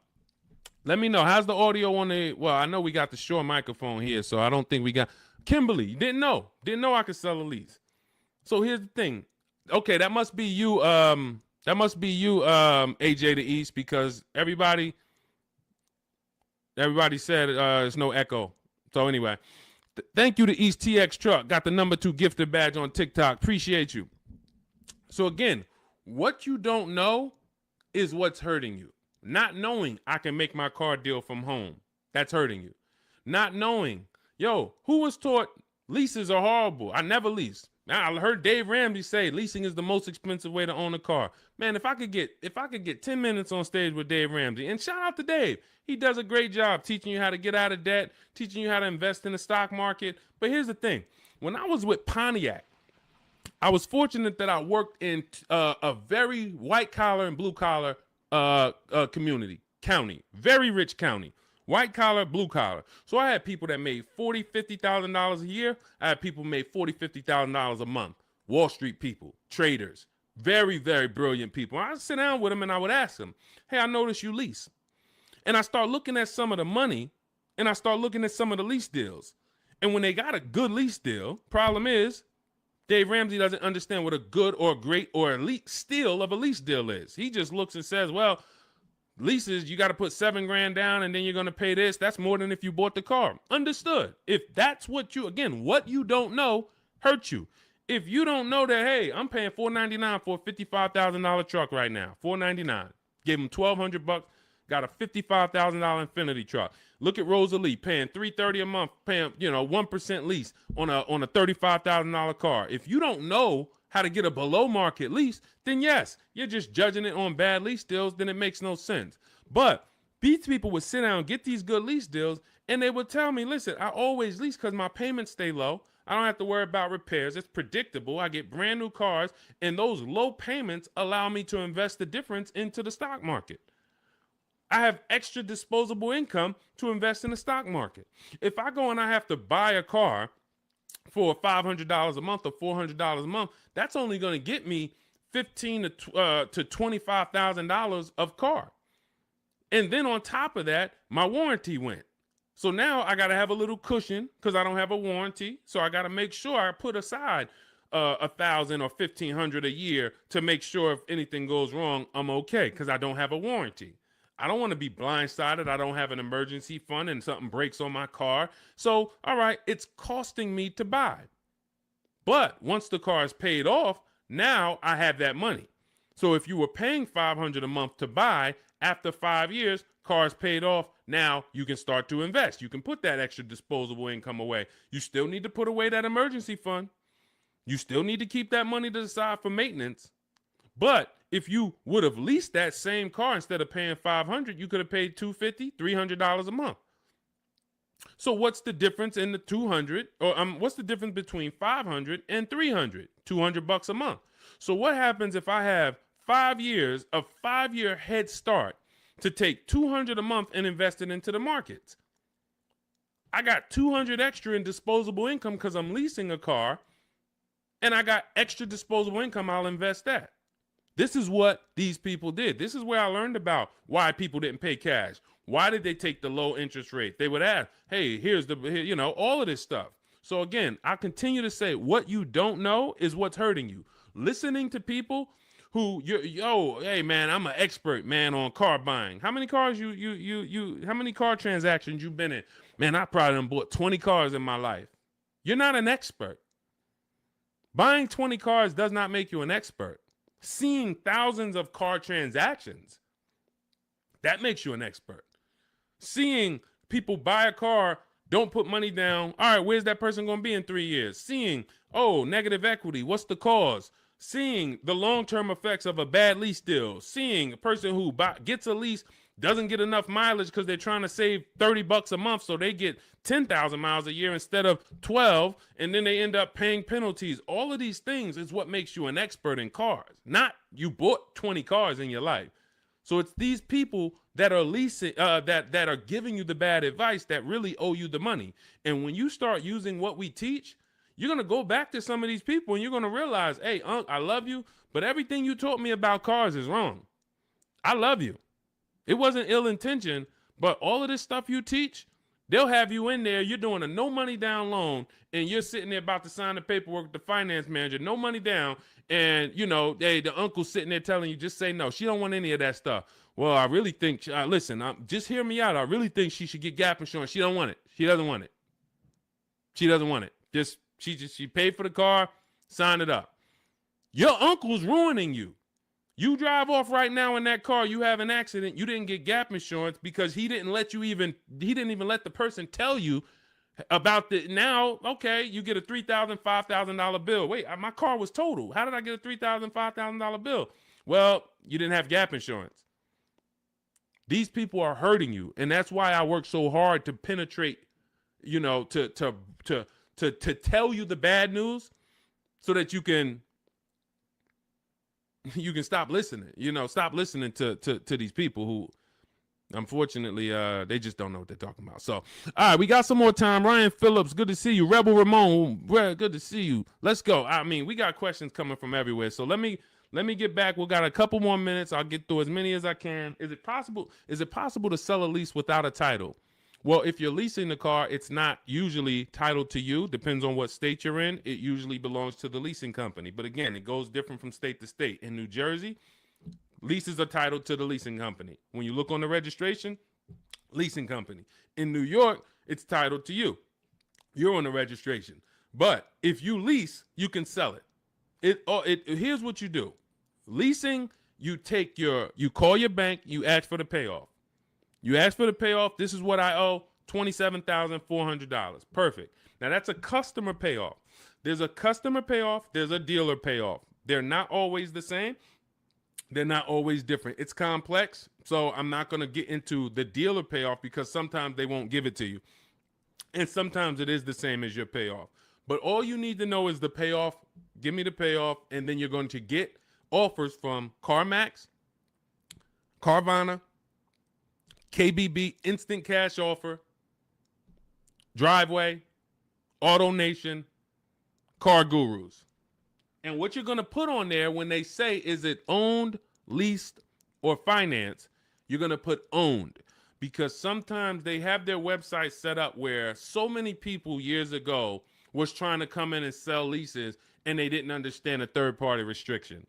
Let me know. How's the audio on the, well, I know we got the Shure microphone here, so I don't think we got, Kimberly, you didn't know. Didn't know I could sell a lease. So here's the thing. Okay, that must be you, AJ the East, because everybody said there's no echo. So anyway, thank you to East TX Truck. Got the #2 gifted badge on TikTok. Appreciate you. So again, what you don't know is what's hurting you. Not knowing I can make my car deal from home. That's hurting you. Not knowing, yo, who was taught leases are horrible? I never leased. I heard Dave Ramsey say leasing is the most expensive way to own a car. Man, if I could get 10 minutes on stage with Dave Ramsey, and shout out to Dave. He does a great job teaching you how to get out of debt, teaching you how to invest in the stock market. But here's the thing. When I was with Pontiac, I was fortunate that I worked in a very white collar and blue collar county, very rich county, white collar, blue collar. So I had people that made $40,000-$50,000 a year. I had people made $40,000-$50,000 a month. Wall Street people, traders, very, very brilliant people. I would sit down with them and I would ask them, hey, I noticed you lease. And I start looking at some of the money and I start looking at some of the lease deals. And when they got a good lease deal, problem is Dave Ramsey doesn't understand what a good or great or elite steal of a lease deal is. He just looks and says, well, leases, you got to put $7,000 down and then you're going to pay this. That's more than if you bought the car. Understood. If that's what you, again, what you don't know hurts you. If you don't know that, hey, I'm paying $499 for a $55,000 truck right now, $499. Gave him $1,200, got a $55,000 Infinity truck. Look at Rosalie paying $330 a month, paying 1% lease on a $35,000 car. If you don't know how to get a below market lease, then yes, you're just judging it on bad lease deals. Then it makes no sense. But these people would sit down, get these good lease deals, and they would tell me, listen, I always lease because my payments stay low. I don't have to worry about repairs. It's predictable. I get brand new cars, and those low payments allow me to invest the difference into the stock market. I have extra disposable income to invest in the stock market. If I go and I have to buy a car for $500 a month or $400 a month, that's only going to get me $15,000 to $25,000 of car. And then on top of that, my warranty went. So now I got to have a little cushion because I don't have a warranty. So I got to make sure I put aside $1,000 or $1,500 a year to make sure if anything goes wrong, I'm okay because I don't have a warranty. I don't want to be blindsided. I don't have an emergency fund and something breaks on my car. So, all right, it's costing me to buy. But once the car is paid off, now I have that money. So if you were paying $500 a month to buy, after 5 years, car's paid off, now you can start to invest. You can put that extra disposable income away. You still need to put away that emergency fund. You still need to keep that money to the side for maintenance. But if you would have leased that same car instead of paying $500, you could have paid $250, $300 a month. So what's the difference in the 200 or what's the difference between 500 and 300? $200 a month. So what happens if I have 5 years, a 5-year head start to take $200 a month and invest it into the markets? I got $200 extra in disposable income because I'm leasing a car, and I got extra disposable income. I'll invest that. This is what these people did. This is where I learned about why people didn't pay cash. Why did they take the low interest rate? They would ask, hey, here's all of this stuff. So again, I continue to say what you don't know is what's hurting you. Listening to people who hey man, I'm an expert, man, on car buying. How many cars how many car transactions you've been in? Man, I probably done bought 20 cars in my life. You're not an expert. Buying 20 cars does not make you an expert. Seeing thousands of car transactions, that makes you an expert. Seeing people buy a car, don't put money down. All right, where's that person going to be in 3 years? Seeing, oh, negative equity. What's the cause? Seeing the long-term effects of a bad lease deal. Seeing a person who gets a lease, doesn't get enough mileage because they're trying to save $30 a month, so they get 10,000 miles a year instead of 12, and then they end up paying penalties. All of these things is what makes you an expert in cars, not you bought 20 cars in your life. So it's these people that are leasing, that are giving you the bad advice that really owe you the money. And when you start using what we teach, you're going to go back to some of these people and you're going to realize, hey, Unc, I love you, but everything you taught me about cars is wrong. I love you. It wasn't ill intention, but all of this stuff you teach, they'll have you in there. You're doing a no money down loan and you're sitting there about to sign the paperwork with the finance manager, no money down. And, you know, the uncle's sitting there telling you, just say no. She don't want any of that stuff. Well, I really think, listen, just hear me out. I really think she should get gap insurance. She don't want it. She doesn't want it. She doesn't want it. She paid for the car, sign it up. Your uncle's ruining you. You drive off right now in that car, you have an accident, you didn't get gap insurance because he didn't even let the person tell you about the, now, okay, you get a $3,000, $5,000 bill. Wait, my car was totaled. How did I get a $3,000, $5,000 bill? Well, you didn't have gap insurance. These people are hurting you. And that's why I work so hard to penetrate, you know, to tell you the bad news so that you can stop listening, stop listening to these people who, unfortunately, they just don't know what they're talking about. So, all right, we got some more time. Ryan Phillips, good to see you. Rebel Ramon, good to see you. Let's go. I mean, we got questions coming from everywhere. So let me get back. We got a couple more minutes. I'll get through as many as I can. Is it possible to sell a lease without a title? Well, if you're leasing the car, it's not usually titled to you. Depends on what state you're in. It usually belongs to the leasing company. But again, it goes different from state to state. In New Jersey, leases are titled to the leasing company. When you look on the registration, leasing company. In New York, it's titled to you. You're on the registration. But if you lease, you can sell it. Here's what you do. Leasing, you call your bank, you ask for the payoff. You ask for the payoff. This is what I owe, $27,400. Perfect. Now, that's a customer payoff. There's a customer payoff. There's a dealer payoff. They're not always the same. They're not always different. It's complex, so I'm not going to get into the dealer payoff because sometimes they won't give it to you. And sometimes it is the same as your payoff. But all you need to know is the payoff. Give me the payoff, and then you're going to get offers from CarMax, Carvana, KBB, Instant Cash Offer, Driveway, AutoNation, Car Gurus. And what you're going to put on there when they say, is it owned, leased, or financed, you're going to put owned. Because sometimes they have their website set up where so many people years ago was trying to come in and sell leases and they didn't understand a third-party restriction.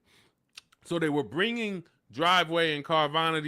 So they were bringing Driveway and Carvana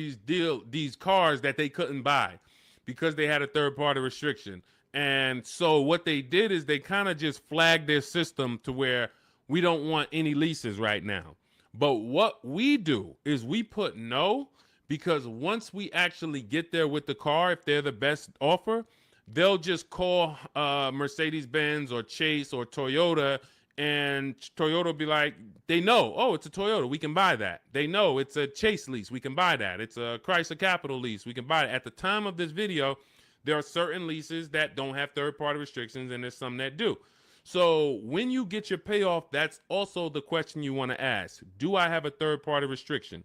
these cars that they couldn't buy because they had a third-party restriction. And so what they did is they kind of just flagged their system to where we don't want any leases right now. But what we do is we put no, because once we actually get there with the car, if they're the best offer, they'll just call Mercedes-Benz or Chase or Toyota, and Toyota will be like, they know, oh, it's a Toyota, we can buy that. They know it's a Chase lease, we can buy that. It's a Chrysler Capital lease, we can buy it. At the time of this video, there are certain leases that don't have third-party restrictions, and there's some that do. So when you get your payoff, that's also the question you want to ask. Do I have a third-party restriction?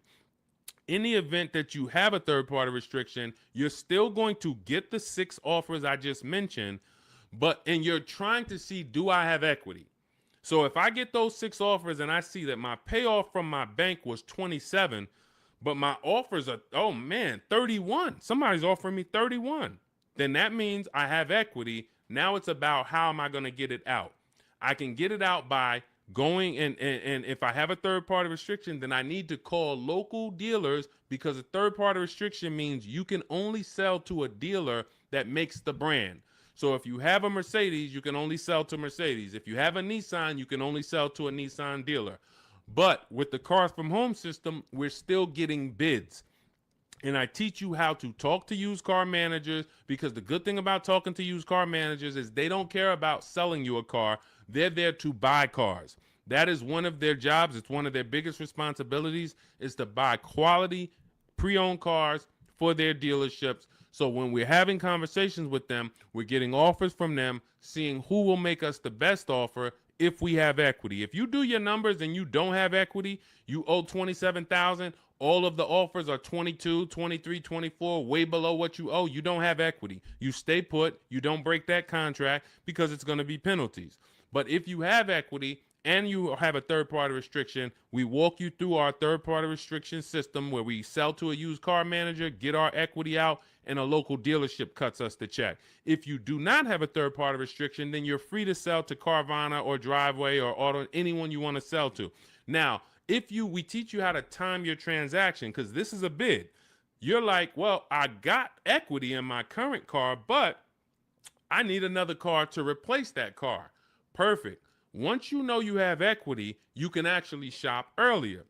In the event that you have a third-party restriction, you're still going to get the 6 offers I just mentioned, and you're trying to see, do I have equity? So if I get those 6 offers and I see that my payoff from my bank was 27, but my offers are, 31. Somebody's offering me 31. Then that means I have equity. Now it's about how am I going to get it out? I can get it out by going and if I have a third-party restriction, then I need to call local dealers, because a third-party restriction means you can only sell to a dealer that makes the brand. So if you have a Mercedes, you can only sell to Mercedes. If you have a Nissan, you can only sell to a Nissan dealer. But with the Cars from Home system, we're still getting bids. and I teach you how to talk to used car managers, because the good thing about talking to used car managers is they don't care about selling you a car. They're there to buy cars. That is one of their jobs. It's one of their biggest responsibilities, is to buy quality pre-owned cars for their dealerships. So when we're having conversations with them, we're getting offers from them, seeing who will make us the best offer if we have equity. If you do your numbers and you don't have equity, you owe 27,000, all of the offers are 22, 23, 24, way below what you owe. You don't have equity. You stay put. You don't break that contract, because it's going to be penalties. But if you have equity and you have a third-party restriction, we walk you through our third-party restriction system, where we sell to a used car manager, get our equity out, and a local dealership cuts us the check. If you do not have a third-party restriction, then you're free to sell to Carvana or Driveway or Auto, anyone you want to sell to. Now, we teach you how to time your transaction, because this is a bid. You're like, well, I got equity in my current car, but I need another car to replace that car. Perfect. Once you know you have equity, you can actually shop earlier.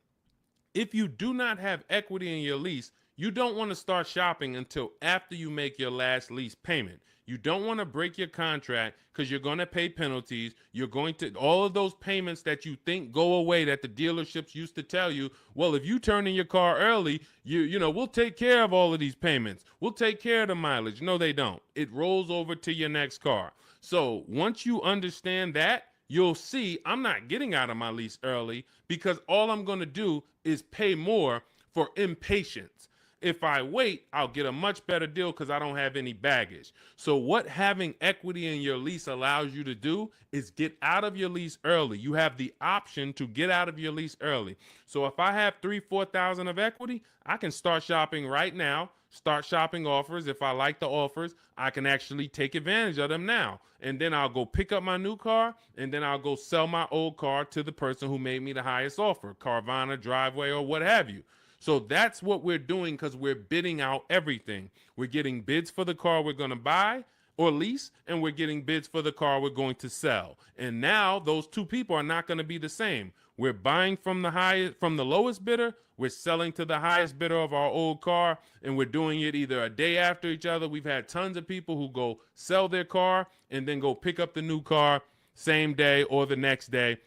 If you do not have equity in your lease, you don't want to start shopping until after you make your last lease payment. You don't want to break your contract, because you're going to pay penalties. You're going to, all of those payments that you think go away, that the dealerships used to tell you, well, if you turn in your car early, we'll take care of all of these payments. We'll take care of the mileage. No, they don't. It rolls over to your next car. So once you understand that, you'll see I'm not getting out of my lease early, because all I'm going to do is pay more for impatience. If I wait, I'll get a much better deal, because I don't have any baggage. So what having equity in your lease allows you to do is get out of your lease early. You have the option to get out of your lease early. So if I have 3,000-4,000 of equity, I can start shopping right now, start shopping offers. If I like the offers, I can actually take advantage of them now. And then I'll go pick up my new car, and then I'll go sell my old car to the person who made me the highest offer, Carvana, Driveway, or what have you. So that's what we're doing, because we're bidding out everything. We're getting bids for the car we're going to buy or lease, and we're getting bids for the car we're going to sell. And now those two people are not going to be the same. We're buying from the lowest bidder, we're selling to the highest bidder of our old car, and we're doing it either a day after each other. We've had tons of people who go sell their car and then go pick up the new car same day or the next day,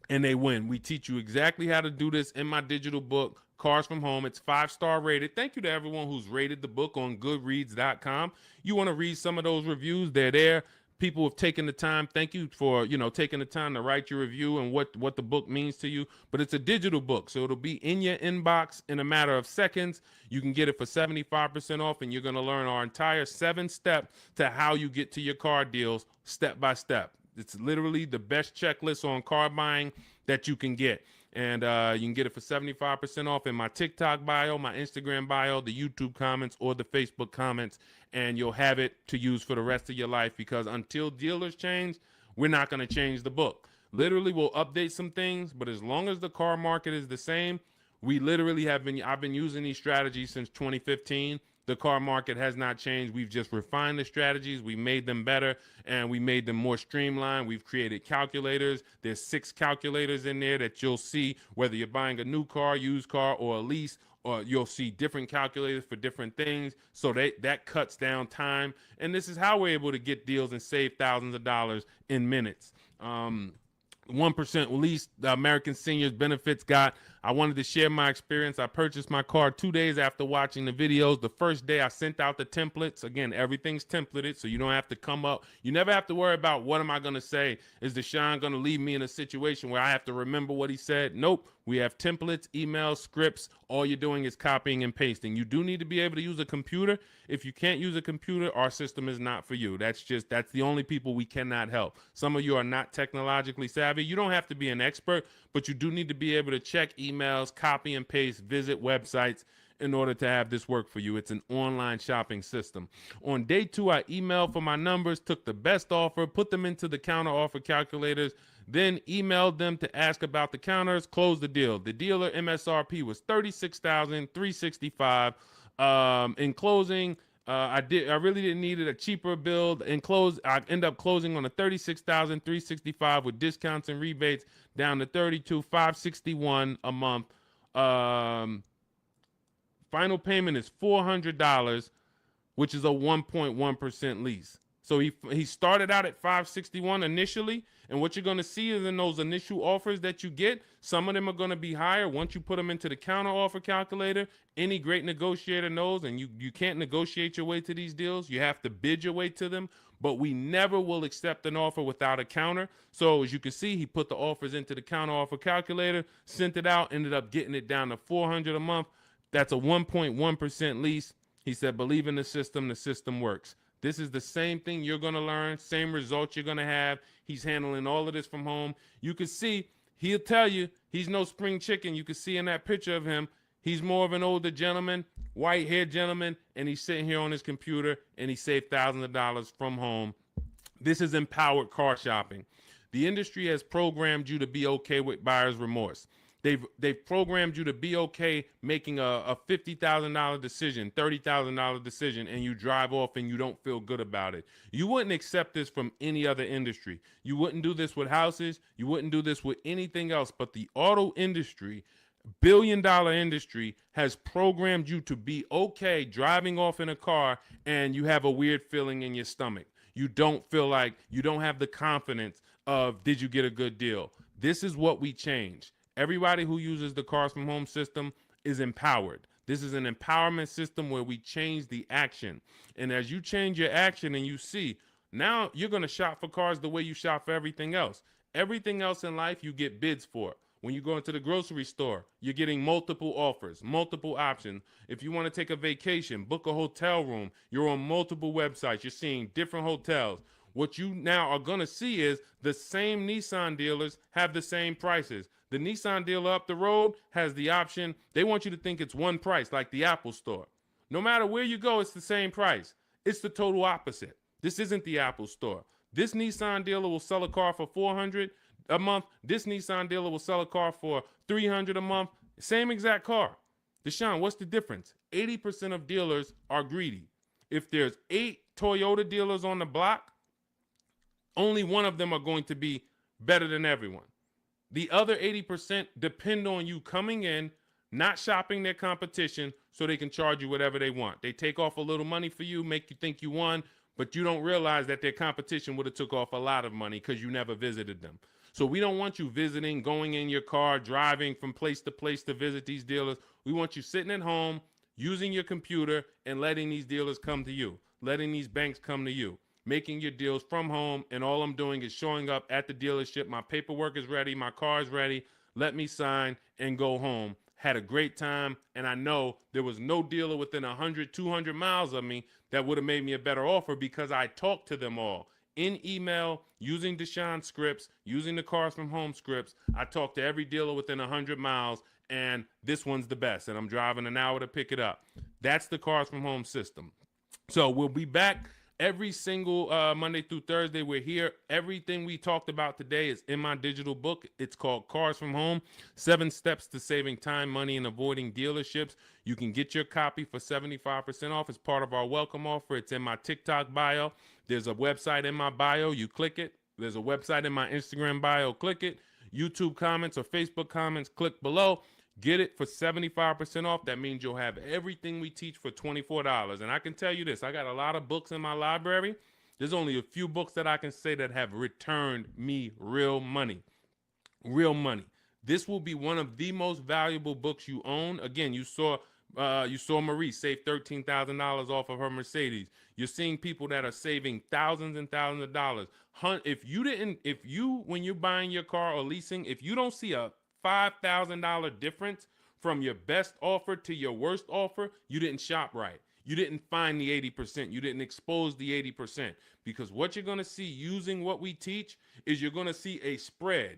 and they win. We teach you exactly how to do this in my digital book, Cars from Home. It's 5-star rated. Thank you to everyone who's rated the book on goodreads.com. You want to read some of those reviews, they're there. People have taken the time. Thank you for, taking the time to write your review and what the book means to you. But it's a digital book, so it'll be in your inbox in a matter of seconds. You can get it for 75% off, and you're going to learn our entire 7-step to how you get to your car deals step by step. It's literally the best checklist on car buying that you can get. And you can get it for 75% off in my TikTok bio, my Instagram bio, the YouTube comments, or the Facebook comments. And you'll have it to use for the rest of your life, because until dealers change, we're not going to change the book. Literally, we'll update some things, but as long as the car market is the same, I've been using these strategies since 2015. The car market has not changed. We've just refined the strategies. We made them better, and we made them more streamlined. We've created calculators. There's 6 calculators in there that you'll see whether you're buying a new car, used car, or a lease, or you'll see different calculators for different things. So that cuts down time. And this is how we're able to get deals and save thousands of dollars in minutes. 1% lease, the American Seniors Benefits Guide. I wanted to share my experience. I purchased my car 2 days after watching the videos. The first day I sent out the templates. Again, everything's templated, so you don't have to come up. You never have to worry about what am I going to say. Is Deshone going to leave me in a situation where I have to remember what he said? Nope. We have templates, emails, scripts. All you're doing is copying and pasting. You do need to be able to use a computer. If you can't use a computer, our system is not for you. That's the only people we cannot help. Some of you are not technologically savvy. You don't have to be an expert, but you do need to be able to check emails, copy and paste, visit websites in order to have this work for you. It's an online shopping system. On day 2, I emailed for my numbers, took the best offer, put them into the counter offer calculators, then emailed them to ask about the counters, closed the deal. The dealer MSRP was $36,365. In closing, I really didn't need it, a cheaper build. I end up closing on a $36,365 with discounts and rebates down to $32,561 a month. Final payment is $400, which is a 1.1% lease. So he started out at 561 initially, and what you're going to see is in those initial offers that you get, some of them are going to be higher once you put them into the counter offer calculator. Any great negotiator knows, and you can't negotiate your way to these deals. You have to bid your way to them, but we never will accept an offer without a counter. So as you can see, he put the offers into the counter offer calculator, sent it out, ended up getting it down to $400 a month. That's a 1.1% lease. He said, believe in the system works. This is the same thing you're going to learn, same results you're going to have. He's handling all of this from home. You can see, he'll tell you, he's no spring chicken. You can see in that picture of him, he's more of an older gentleman, white-haired gentleman, and he's sitting here on his computer, and he saved thousands of dollars from home. This is empowered car shopping. The industry has programmed you to be okay with buyer's remorse. They've programmed you to be okay making a $50,000 decision, $30,000 decision, and you drive off and you don't feel good about it. You wouldn't accept this from any other industry. You wouldn't do this with houses. You wouldn't do this with anything else. But the auto industry, billion-dollar industry, has programmed you to be okay driving off in a car and you have a weird feeling in your stomach. You don't feel like, you don't have the confidence of, did you get a good deal? This is what we changed. Everybody who uses the Cars from Home system is empowered. This is an empowerment system where we change the action. And as you change your action and you see, now you're going to shop for cars the way you shop for everything else. Everything else in life you get bids for. When you go into the grocery store, you're getting multiple offers, multiple options. If you want to take a vacation, book a hotel room, you're on multiple websites. You're seeing different hotels. What you now are going to see is the same Nissan dealers have the same prices. The Nissan dealer up the road has the option. They want you to think it's one price, like the Apple store. No matter where you go, it's the same price. It's the total opposite. This isn't the Apple store. This Nissan dealer will sell a car for $400 a month. This Nissan dealer will sell a car for $300 a month. Same exact car. Deshone, what's the difference? 80% of dealers are greedy. If there's 8 Toyota dealers on the block, only one of them are going to be better than everyone. The other 80% depend on you coming in, not shopping their competition so they can charge you whatever they want. They take off a little money for you, make you think you won, but you don't realize that their competition would have took off a lot of money because you never visited them. So we don't want you visiting, going in your car, driving from place to visit these dealers. We want you sitting at home, using your computer, and letting these dealers come to you, letting these banks come to you, making your deals from home, and all I'm doing is showing up at the dealership. My paperwork is ready. My car is ready. Let me sign and go home. Had a great time, and I know there was no dealer within 100, 200 miles of me that would have made me a better offer because I talked to them all. In email, using Deshone scripts, using the Cars from Home scripts, I talked to every dealer within 100 miles, and this one's the best, and I'm driving an hour to pick it up. That's the Cars from Home system. So we'll be back every single Monday through Thursday. We're here. Everything we talked about today is in my digital book. It's called Cars from Home, 7 Steps to Saving Time, Money, and Avoiding Dealerships. You can get your copy for 75% off as part of our welcome offer. It's in my TikTok bio. There's a website in my bio. You click it. There's a website in my Instagram bio. Click it. YouTube comments or Facebook comments, click below. Get it for 75% off. That means you'll have everything we teach for $24. And I can tell you this, I got a lot of books in my library. There's only a few books that I can say that have returned me real money. Real money. This will be one of the most valuable books you own. Again, you saw Marie save $13,000 off of her Mercedes. You're seeing people that are saving thousands and thousands of dollars. When you're buying your car or leasing, if you don't see a $5,000 difference from your best offer to your worst offer, you didn't shop right. You didn't find the 80%. You didn't expose the 80%. Because what you're going to see using what we teach is you're going to see a spread.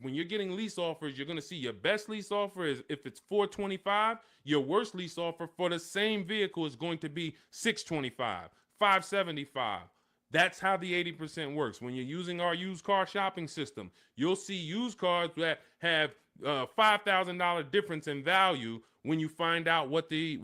When you're getting lease offers, you're going to see your best lease offer is if it's $425, your worst lease offer for the same vehicle is going to be $625, $575. That's how the 80% works. When you're using our used car shopping system, you'll see used cars that have $5,000 difference in value when you find out what the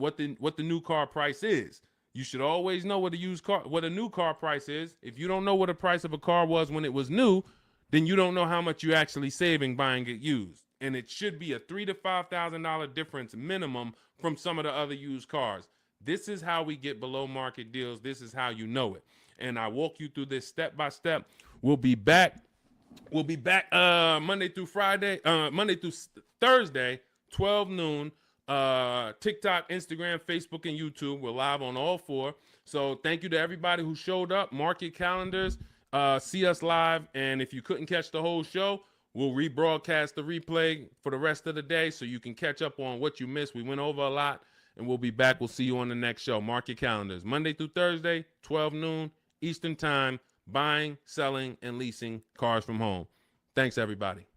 new car price is. You should always know what a new car price is. If you don't know what the price of a car was when it was new, then you don't know how much you're actually saving buying it used. and it should be a $3,000 to $5,000 difference minimum from some of the other used cars. This is how we get below market deals. This is how you know it. And I walk you through this step by step. We'll be back. Monday through Friday, Monday through Thursday, 12 noon. TikTok, Instagram, Facebook, and YouTube. We're live on all four. So thank you to everybody who showed up. Mark your calendars. See us live. And if you couldn't catch the whole show, we'll rebroadcast the replay for the rest of the day so you can catch up on what you missed. We went over a lot, and we'll be back. We'll see you on the next show. Mark your calendars. Monday through Thursday, 12 noon Eastern Time, buying, selling, and leasing cars from home. Thanks, everybody.